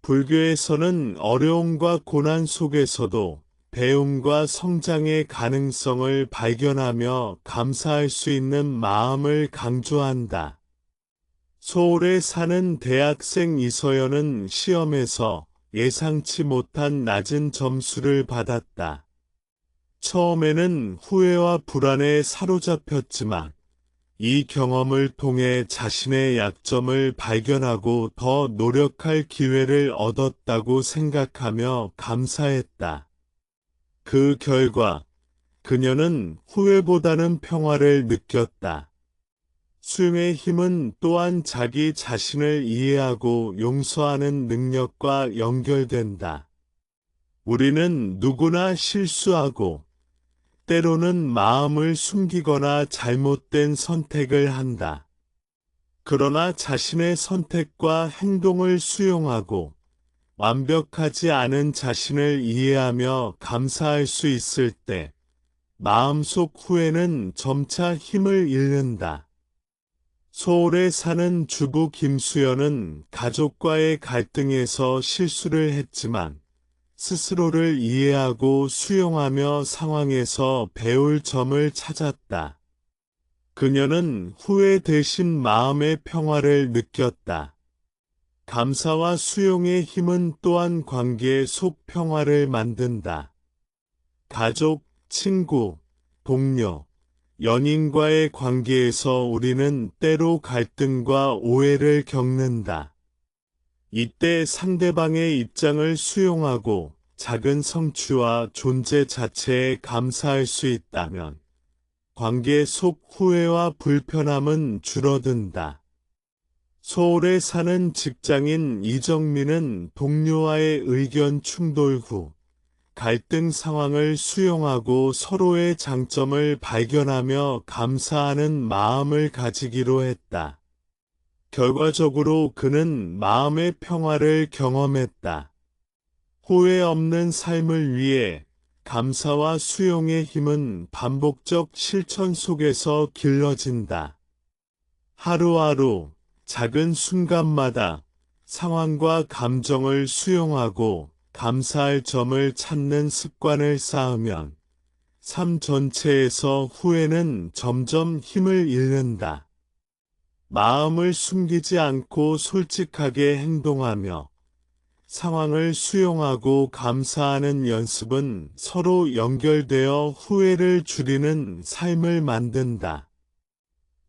불교에서는 어려움과 고난 속에서도 배움과 성장의 가능성을 발견하며 감사할 수 있는 마음을 강조한다. 서울에 사는 대학생 이서연은 시험에서 예상치 못한 낮은 점수를 받았다. 처음에는 후회와 불안에 사로잡혔지만 이 경험을 통해 자신의 약점을 발견하고 더 노력할 기회를 얻었다고 생각하며 감사했다. 그 결과 그녀는 후회보다는 평화를 느꼈다. 수용의 힘은 또한 자기 자신을 이해하고 용서하는 능력과 연결된다. 우리는 누구나 실수하고 때로는 마음을 숨기거나 잘못된 선택을 한다. 그러나 자신의 선택과 행동을 수용하고 완벽하지 않은 자신을 이해하며 감사할 수 있을 때, 마음속 후회는 점차 힘을 잃는다. 서울에 사는 주부 김수연은 가족과의 갈등에서 실수를 했지만, 스스로를 이해하고 수용하며 상황에서 배울 점을 찾았다. 그녀는 후회 대신 마음의 평화를 느꼈다. 감사와 수용의 힘은 또한 관계 속 평화를 만든다. 가족, 친구, 동료, 연인과의 관계에서 우리는 때로 갈등과 오해를 겪는다. 이때 상대방의 입장을 수용하고 작은 성취와 존재 자체에 감사할 수 있다면 관계 속 후회와 불편함은 줄어든다. 서울에 사는 직장인 이정민은 동료와의 의견 충돌 후 갈등 상황을 수용하고 서로의 장점을 발견하며 감사하는 마음을 가지기로 했다. 결과적으로 그는 마음의 평화를 경험했다. 후회 없는 삶을 위해 감사와 수용의 힘은 반복적 실천 속에서 길러진다. 하루하루 작은 순간마다 상황과 감정을 수용하고 감사할 점을 찾는 습관을 쌓으면 삶 전체에서 후회는 점점 힘을 잃는다. 마음을 숨기지 않고 솔직하게 행동하며 상황을 수용하고 감사하는 연습은 서로 연결되어 후회를 줄이는 삶을 만든다.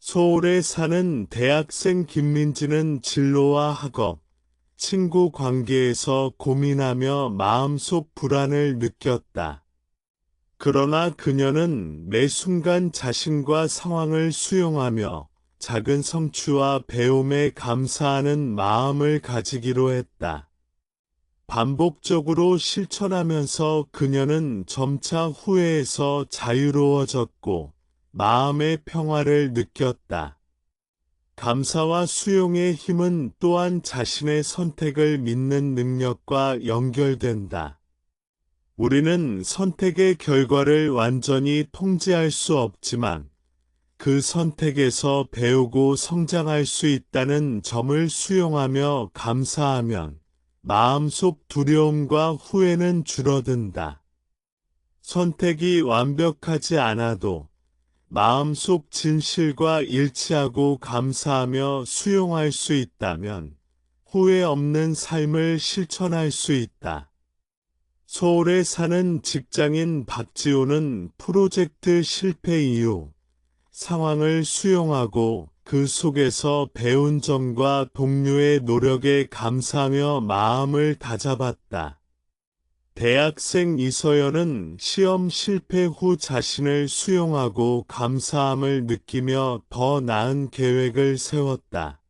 서울에 사는 대학생 김민지는 진로와 학업, 친구 관계에서 고민하며 마음속 불안을 느꼈다. 그러나 그녀는 매 순간 자신과 상황을 수용하며 작은 성취와 배움에 감사하는 마음을 가지기로 했다. 반복적으로 실천하면서 그녀는 점차 후회에서 자유로워졌고 마음의 평화를 느꼈다. 감사와 수용의 힘은 또한 자신의 선택을 믿는 능력과 연결된다. 우리는 선택의 결과를 완전히 통제할 수 없지만 그 선택에서 배우고 성장할 수 있다는 점을 수용하며 감사하면 마음속 두려움과 후회는 줄어든다. 선택이 완벽하지 않아도 마음속 진실과 일치하고 감사하며 수용할 수 있다면 후회 없는 삶을 실천할 수 있다. 서울에 사는 직장인 박지호는 프로젝트 실패 이후 상황을 수용하고 그 속에서 배운 점과 동료의 노력에 감사하며 마음을 다잡았다. 대학생 이서연은 시험 실패 후 자신을 수용하고 감사함을 느끼며 더 나은 계획을 세웠다.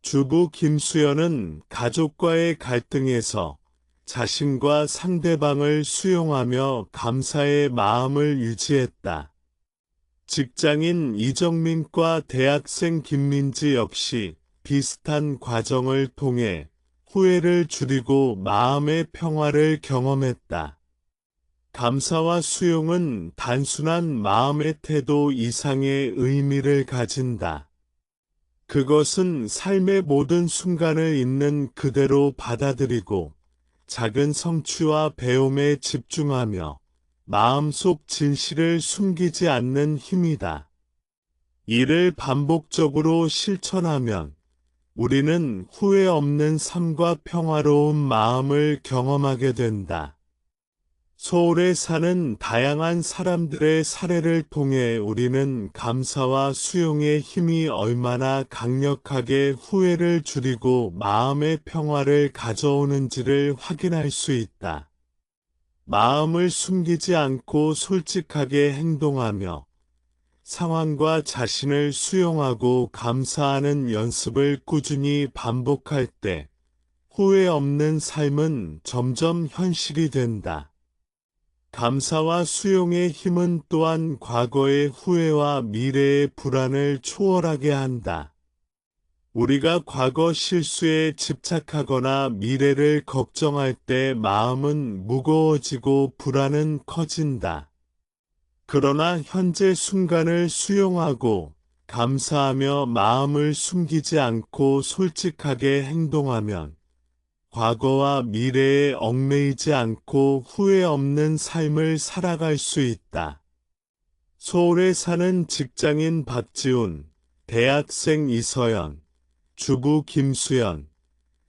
주부 김수연은 가족과의 갈등에서 자신과 상대방을 수용하며 감사의 마음을 유지했다. 직장인 이정민과 대학생 김민지 역시 비슷한 과정을 통해 후회를 줄이고 마음의 평화를 경험했다. 감사와 수용은 단순한 마음의 태도 이상의 의미를 가진다. 그것은 삶의 모든 순간을 있는 그대로 받아들이고 작은 성취와 배움에 집중하며 마음속 진실을 숨기지 않는 힘이다. 이를 반복적으로 실천하면 우리는 후회 없는 삶과 평화로운 마음을 경험하게 된다. 서울에 사는 다양한 사람들의 사례를 통해 우리는 감사와 수용의 힘이 얼마나 강력하게 후회를 줄이고 마음의 평화를 가져오는지를 확인할 수 있다. 마음을 숨기지 않고 솔직하게 행동하며 상황과 자신을 수용하고 감사하는 연습을 꾸준히 반복할 때 후회 없는 삶은 점점 현실이 된다. 감사와 수용의 힘은 또한 과거의 후회와 미래의 불안을 초월하게 한다. 우리가 과거 실수에 집착하거나 미래를 걱정할 때 마음은 무거워지고 불안은 커진다. 그러나 현재 순간을 수용하고 감사하며 마음을 숨기지 않고 솔직하게 행동하면 과거와 미래에 얽매이지 않고 후회 없는 삶을 살아갈 수 있다. 서울에 사는 직장인 박지훈, 대학생 이서연, 주부 김수연,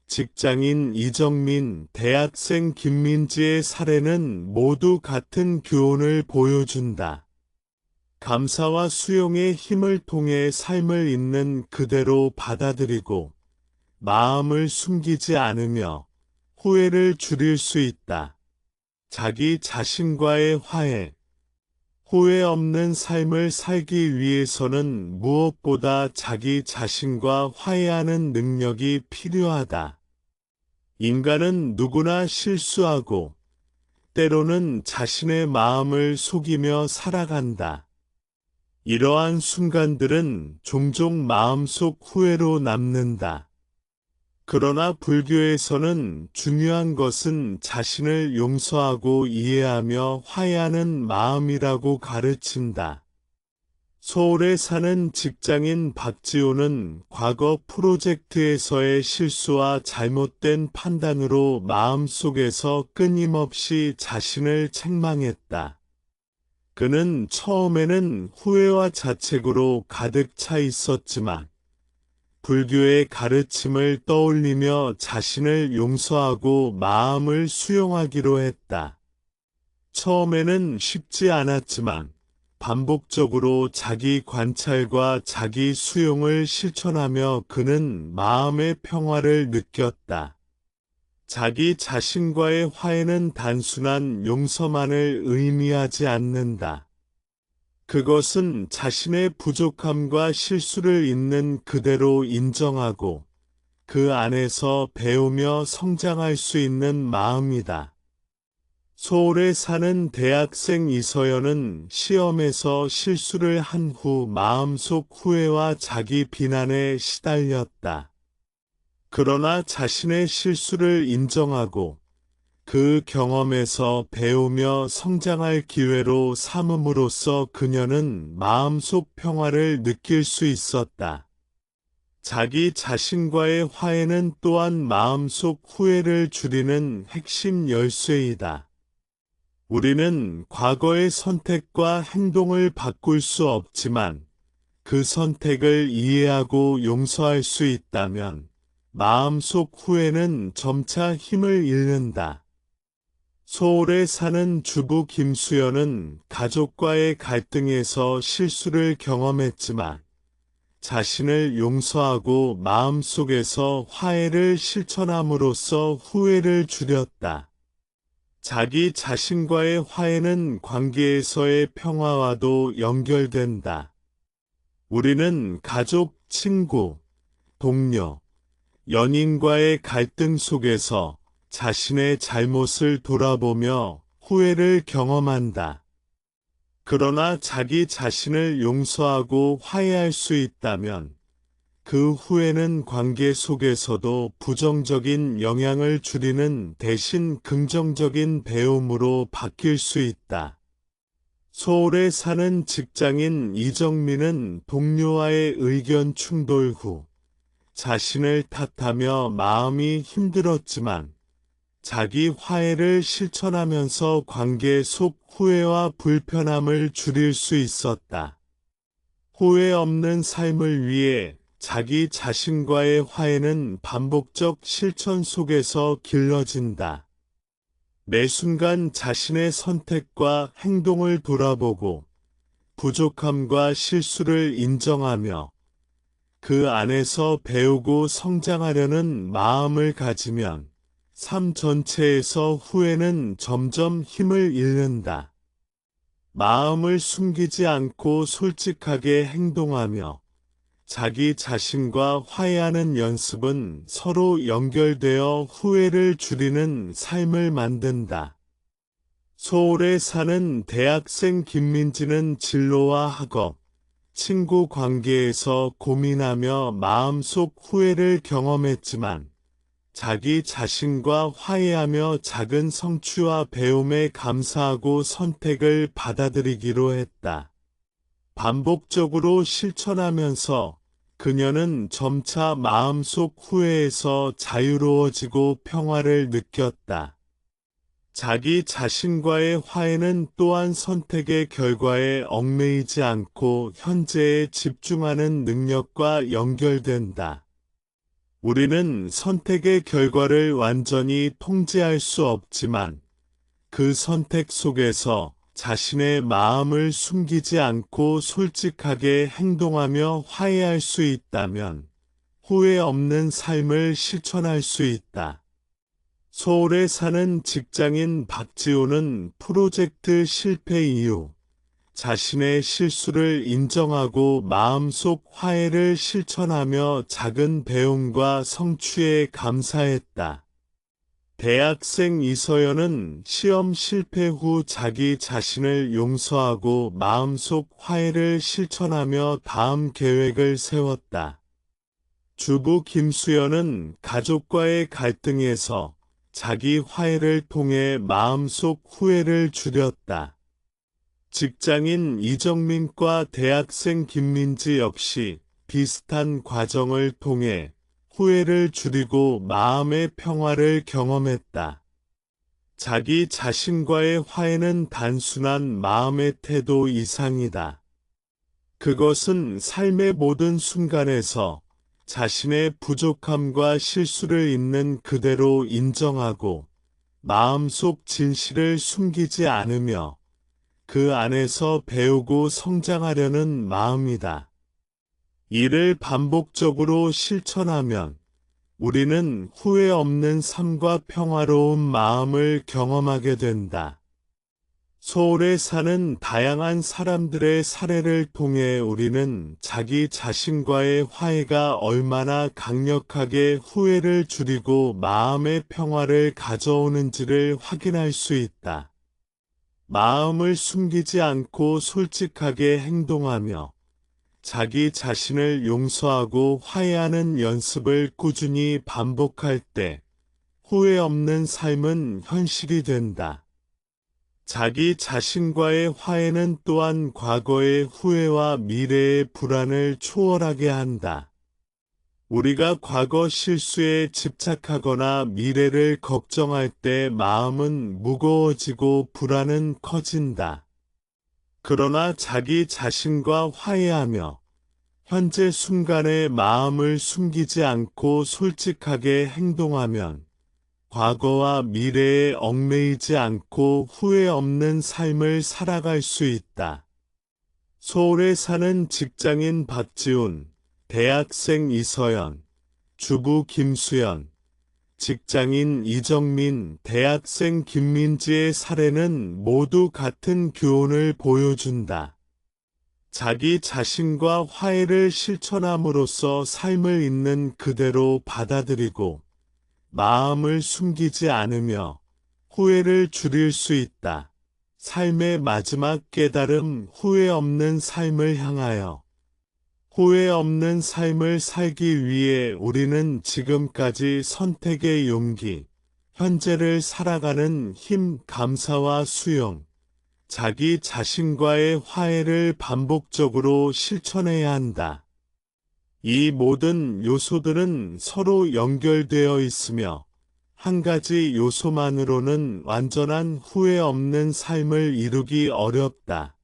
직장인 이정민, 대학생 김민지의 사례는 모두 같은 교훈을 보여준다. 감사와 수용의 힘을 통해 삶을 있는 그대로 받아들이고 마음을 숨기지 않으며 후회를 줄일 수 있다. 자기 자신과의 화해. 후회 없는 삶을 살기 위해서는 무엇보다 자기 자신과 화해하는 능력이 필요하다. 인간은 누구나 실수하고 때로는 자신의 마음을 속이며 살아간다. 이러한 순간들은 종종 마음속 후회로 남는다. 그러나 불교에서는 중요한 것은 자신을 용서하고 이해하며 화해하는 마음이라고 가르친다. 서울에 사는 직장인 박지호는 과거 프로젝트에서의 실수와 잘못된 판단으로 마음속에서 끊임없이 자신을 책망했다. 그는 처음에는 후회와 자책으로 가득 차 있었지만 불교의 가르침을 떠올리며 자신을 용서하고 마음을 수용하기로 했다. 처음에는 쉽지 않았지만 반복적으로 자기 관찰과 자기 수용을 실천하며 그는 마음의 평화를 느꼈다. 자기 자신과의 화해는 단순한 용서만을 의미하지 않는다. 그것은 자신의 부족함과 실수를 있는 그대로 인정하고 그 안에서 배우며 성장할 수 있는 마음이다. 서울에 사는 대학생 이서연은 시험에서 실수를 한 후 마음속 후회와 자기 비난에 시달렸다. 그러나 자신의 실수를 인정하고 그 경험에서 배우며 성장할 기회로 삼음으로써 그녀는 마음속 평화를 느낄 수 있었다. 자기 자신과의 화해는 또한 마음속 후회를 줄이는 핵심 열쇠이다. 우리는 과거의 선택과 행동을 바꿀 수 없지만 그 선택을 이해하고 용서할 수 있다면 마음속 후회는 점차 힘을 잃는다. 서울에 사는 주부 김수연은 가족과의 갈등에서 실수를 경험했지만 자신을 용서하고 마음속에서 화해를 실천함으로써 후회를 줄였다. 자기 자신과의 화해는 관계에서의 평화와도 연결된다. 우리는 가족, 친구, 동료, 연인과의 갈등 속에서 자신의 잘못을 돌아보며 후회를 경험한다. 그러나 자기 자신을 용서하고 화해할 수 있다면 그 후회는 관계 속에서도 부정적인 영향을 줄이는 대신 긍정적인 배움으로 바뀔 수 있다. 서울에 사는 직장인 이정민은 동료와의 의견 충돌 후 자신을 탓하며 마음이 힘들었지만 자기 화해를 실천하면서 관계 속 후회와 불편함을 줄일 수 있었다. 후회 없는 삶을 위해 자기 자신과의 화해는 반복적 실천 속에서 길러진다. 매 순간 자신의 선택과 행동을 돌아보고 부족함과 실수를 인정하며 그 안에서 배우고 성장하려는 마음을 가지면 삶 전체에서 후회는 점점 힘을 잃는다. 마음을 숨기지 않고 솔직하게 행동하며 자기 자신과 화해하는 연습은 서로 연결되어 후회를 줄이는 삶을 만든다. 서울에 사는 대학생 김민지는 진로와 학업, 친구 관계에서 고민하며 마음속 후회를 경험했지만 자기 자신과 화해하며 작은 성취와 배움에 감사하고 선택을 받아들이기로 했다. 반복적으로 실천하면서 그녀는 점차 마음속 후회에서 자유로워지고 평화를 느꼈다. 자기 자신과의 화해는 또한 선택의 결과에 얽매이지 않고 현재에 집중하는 능력과 연결된다. 우리는 선택의 결과를 완전히 통제할 수 없지만 그 선택 속에서 자신의 마음을 숨기지 않고 솔직하게 행동하며 화해할 수 있다면 후회 없는 삶을 실천할 수 있다. 서울에 사는 직장인 박지호는 프로젝트 실패 이후 자신의 실수를 인정하고 마음속 화해를 실천하며 작은 배움과 성취에 감사했다. 대학생 이서연은 시험 실패 후 자기 자신을 용서하고 마음속 화해를 실천하며 다음 계획을 세웠다. 주부 김수연은 가족과의 갈등에서 자기 화해를 통해 마음속 후회를 줄였다. 직장인 이정민과 대학생 김민지 역시 비슷한 과정을 통해 후회를 줄이고 마음의 평화를 경험했다. 자기 자신과의 화해는 단순한 마음의 태도 이상이다. 그것은 삶의 모든 순간에서 자신의 부족함과 실수를 있는 그대로 인정하고 마음속 진실을 숨기지 않으며 그 안에서 배우고 성장하려는 마음이다. 이를 반복적으로 실천하면 우리는 후회 없는 삶과 평화로운 마음을 경험하게 된다. 서울에 사는 다양한 사람들의 사례를 통해 우리는 자기 자신과의 화해가 얼마나 강력하게 후회를 줄이고 마음의 평화를 가져오는지를 확인할 수 있다. 마음을 숨기지 않고 솔직하게 행동하며 자기 자신을 용서하고 화해하는 연습을 꾸준히 반복할 때 후회 없는 삶은 현실이 된다. 자기 자신과의 화해는 또한 과거의 후회와 미래의 불안을 초월하게 한다. 우리가 과거 실수에 집착하거나 미래를 걱정할 때 마음은 무거워지고 불안은 커진다. 그러나 자기 자신과 화해하며 현재 순간의 마음을 숨기지 않고 솔직하게 행동하면 과거와 미래에 얽매이지 않고 후회 없는 삶을 살아갈 수 있다. 서울에 사는 직장인 박지훈, 대학생 이서연, 주부 김수연, 직장인 이정민, 대학생 김민지의 사례는 모두 같은 교훈을 보여준다. 자기 자신과 화해를 실천함으로써 삶을 있는 그대로 받아들이고 마음을 숨기지 않으며 후회를 줄일 수 있다. 삶의 마지막 깨달음, 후회 없는 삶을 향하여. 후회 없는 삶을 살기 위해 우리는 지금까지 선택의 용기, 현재를 살아가는 힘, 감사와 수용, 자기 자신과의 화해를 반복적으로 실천해야 한다. 이 모든 요소들은 서로 연결되어 있으며 한 가지 요소만으로는 완전한 후회 없는 삶을 이루기 어렵다.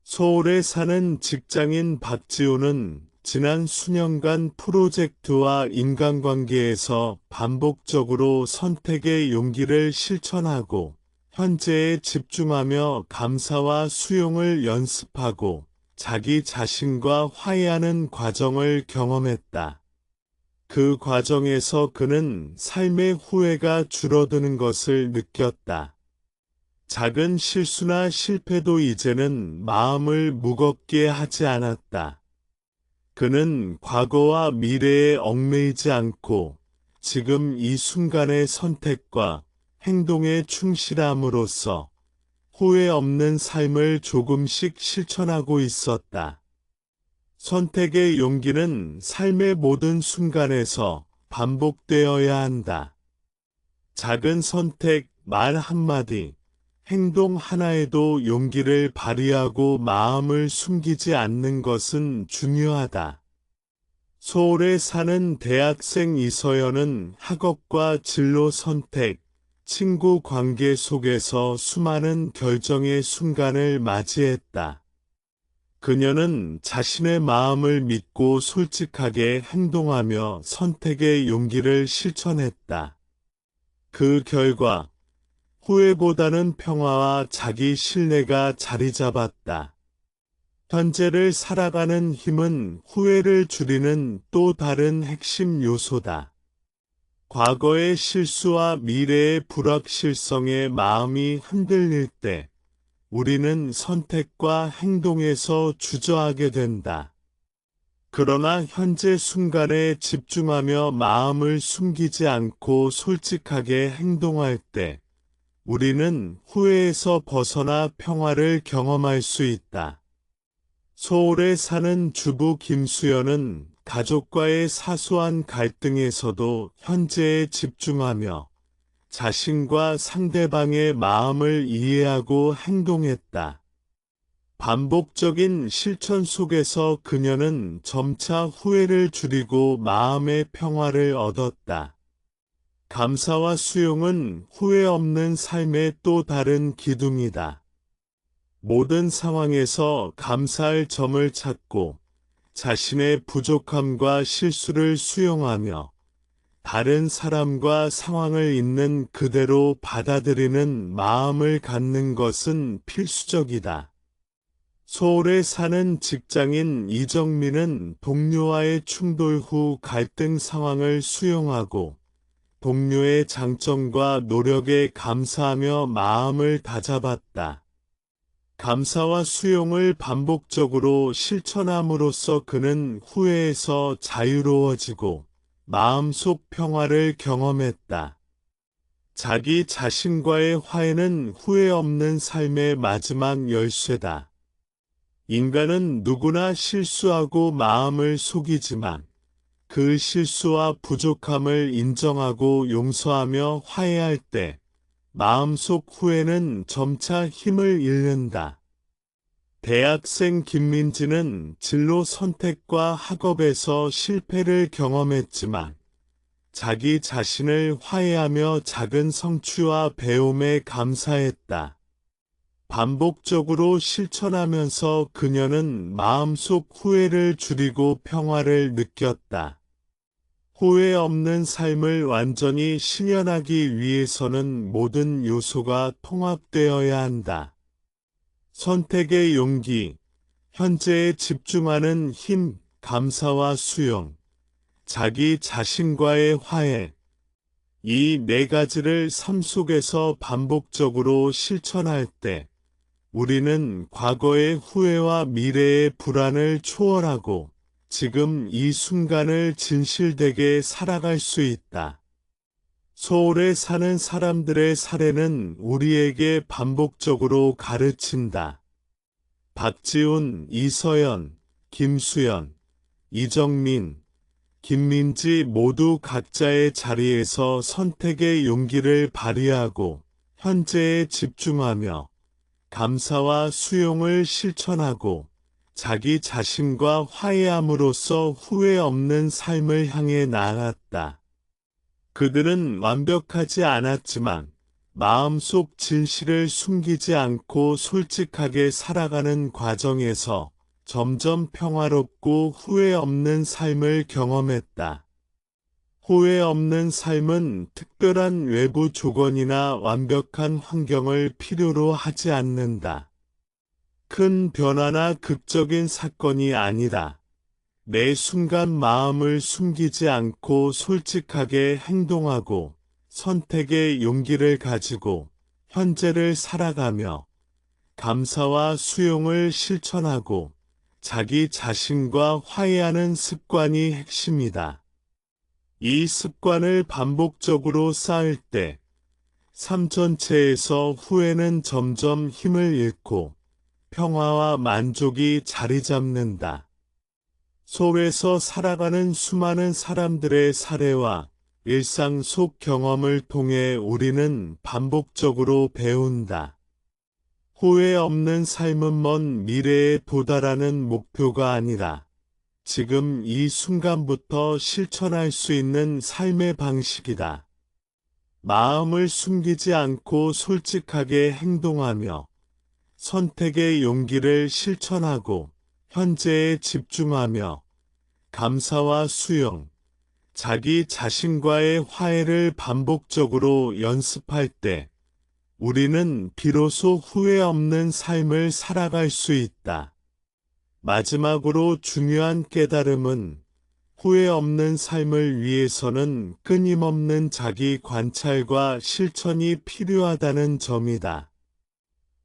서울에 사는 직장인 박지호는 지난 수년간 프로젝트와 인간관계에서 반복적으로 선택의 용기를 실천하고 현재에 집중하며 감사와 수용을 연습하고 자기 자신과 화해하는 과정을 경험했다. 그 과정에서 그는 삶의 후회가 줄어드는 것을 느꼈다. 작은 실수나 실패도 이제는 마음을 무겁게 하지 않았다. 그는 과거와 미래에 얽매이지 않고 지금 이 순간의 선택과 행동에 충실함으로써 후회 없는 삶을 조금씩 실천하고 있었다. 선택의 용기는 삶의 모든 순간에서 반복되어야 한다. 작은 선택, 말 한마디, 행동 하나에도 용기를 발휘하고 마음을 숨기지 않는 것은 중요하다. 서울에 사는 대학생 이서연은 학업과 진로 선택, 친구 관계 속에서 수많은 결정의 순간을 맞이했다. 그녀는 자신의 마음을 믿고 솔직하게 행동하며 선택의 용기를 실천했다. 그 결과 후회보다는 평화와 자기 신뢰가 자리 잡았다. 현재를 살아가는 힘은 후회를 줄이는 또 다른 핵심 요소다. 과거의 실수와 미래의 불확실성에 마음이 흔들릴 때 우리는 선택과 행동에서 주저하게 된다. 그러나 현재 순간에 집중하며 마음을 숨기지 않고 솔직하게 행동할 때 우리는 후회에서 벗어나 평화를 경험할 수 있다. 서울에 사는 주부 김수연은 가족과의 사소한 갈등에서도 현재에 집중하며 자신과 상대방의 마음을 이해하고 행동했다. 반복적인 실천 속에서 그녀는 점차 후회를 줄이고 마음의 평화를 얻었다. 감사와 수용은 후회 없는 삶의 또 다른 기둥이다. 모든 상황에서 감사할 점을 찾고 자신의 부족함과 실수를 수용하며 다른 사람과 상황을 있는 그대로 받아들이는 마음을 갖는 것은 필수적이다. 서울에 사는 직장인 이정민은 동료와의 충돌 후 갈등 상황을 수용하고 동료의 장점과 노력에 감사하며 마음을 다잡았다. 감사와 수용을 반복적으로 실천함으로써 그는 후회에서 자유로워지고 마음속 평화를 경험했다. 자기 자신과의 화해는 후회 없는 삶의 마지막 열쇠다. 인간은 누구나 실수하고 마음을 속이지만 그 실수와 부족함을 인정하고 용서하며 화해할 때 마음속 후회는 점차 힘을 잃는다. 대학생 김민지는 진로 선택과 학업에서 실패를 경험했지만 자기 자신을 화해하며 작은 성취와 배움에 감사했다. 반복적으로 실천하면서 그녀는 마음속 후회를 줄이고 평화를 느꼈다. 후회 없는 삶을 완전히 실현하기 위해서는 모든 요소가 통합되어야 한다. 선택의 용기, 현재에 집중하는 힘, 감사와 수용, 자기 자신과의 화해, 이 네 가지를 삶 속에서 반복적으로 실천할 때 우리는 과거의 후회와 미래의 불안을 초월하고 지금 이 순간을 진실되게 살아갈 수 있다. 서울에 사는 사람들의 사례는 우리에게 반복적으로 가르친다. 박지훈, 이서연, 김수연, 이정민, 김민지 모두 각자의 자리에서 선택의 용기를 발휘하고 현재에 집중하며 감사와 수용을 실천하고 자기 자신과 화해함으로써 후회 없는 삶을 향해 나아갔다. 그들은 완벽하지 않았지만 마음속 진실을 숨기지 않고 솔직하게 살아가는 과정에서 점점 평화롭고 후회 없는 삶을 경험했다. 후회 없는 삶은 특별한 외부 조건이나 완벽한 환경을 필요로 하지 않는다. 큰 변화나 극적인 사건이 아니라 매 순간 마음을 숨기지 않고 솔직하게 행동하고 선택의 용기를 가지고 현재를 살아가며 감사와 수용을 실천하고 자기 자신과 화해하는 습관이 핵심이다. 이 습관을 반복적으로 쌓을 때 삶 전체에서 후회는 점점 힘을 잃고 평화와 만족이 자리 잡는다. 속에서 살아가는 수많은 사람들의 사례와 일상 속 경험을 통해 우리는 반복적으로 배운다. 후회 없는 삶은 먼 미래에 도달하는 목표가 아니라 지금 이 순간부터 실천할 수 있는 삶의 방식이다. 마음을 숨기지 않고 솔직하게 행동하며 선택의 용기를 실천하고 현재에 집중하며 감사와 수용, 자기 자신과의 화해를 반복적으로 연습할 때 우리는 비로소 후회 없는 삶을 살아갈 수 있다. 마지막으로 중요한 깨달음은 후회 없는 삶을 위해서는 끊임없는 자기 관찰과 실천이 필요하다는 점이다.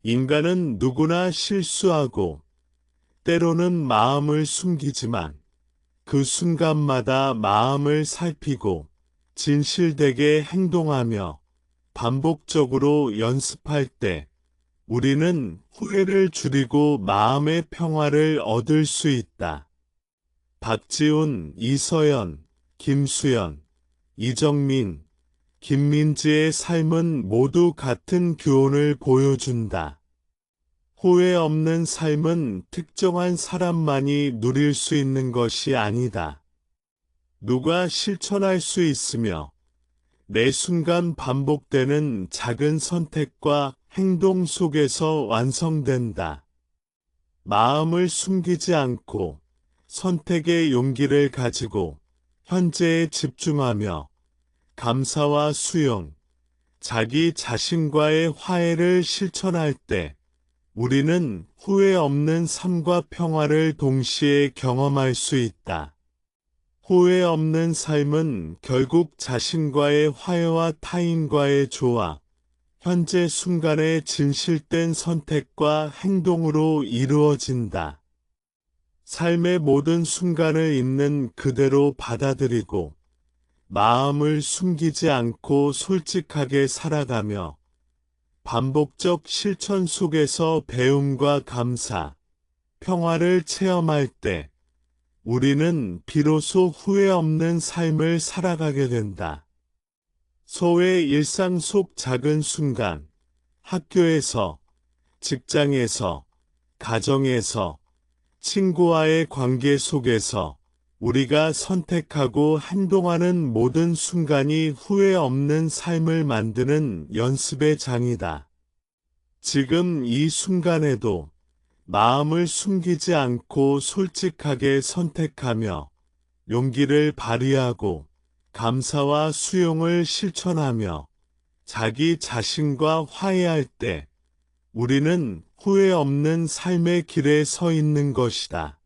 인간은 누구나 실수하고 때로는 마음을 숨기지만 그 순간마다 마음을 살피고 진실되게 행동하며 반복적으로 연습할 때 우리는 후회를 줄이고 마음의 평화를 얻을 수 있다. 박지훈, 이서연, 김수연, 이정민, 김민지의 삶은 모두 같은 교훈을 보여준다. 후회 없는 삶은 특정한 사람만이 누릴 수 있는 것이 아니다. 누가 실천할 수 있으며 매 순간 반복되는 작은 선택과 행동 속에서 완성된다. 마음을 숨기지 않고 선택의 용기를 가지고 현재에 집중하며 감사와 수용, 자기 자신과의 화해를 실천할 때 우리는 후회 없는 삶과 평화를 동시에 경험할 수 있다. 후회 없는 삶은 결국 자신과의 화해와 타인과의 조화, 현재 순간의 진실된 선택과 행동으로 이루어진다. 삶의 모든 순간을 있는 그대로 받아들이고 마음을 숨기지 않고 솔직하게 살아가며 반복적 실천 속에서 배움과 감사, 평화를 체험할 때 우리는 비로소 후회 없는 삶을 살아가게 된다. 소의 일상 속 작은 순간, 학교에서, 직장에서, 가정에서, 친구와의 관계 속에서 우리가 선택하고 행동하는 모든 순간이 후회 없는 삶을 만드는 연습의 장이다. 지금 이 순간에도 마음을 숨기지 않고 솔직하게 선택하며 용기를 발휘하고 감사와 수용을 실천하며 자기 자신과 화해할 때 우리는 후회 없는 삶의 길에 서 있는 것이다.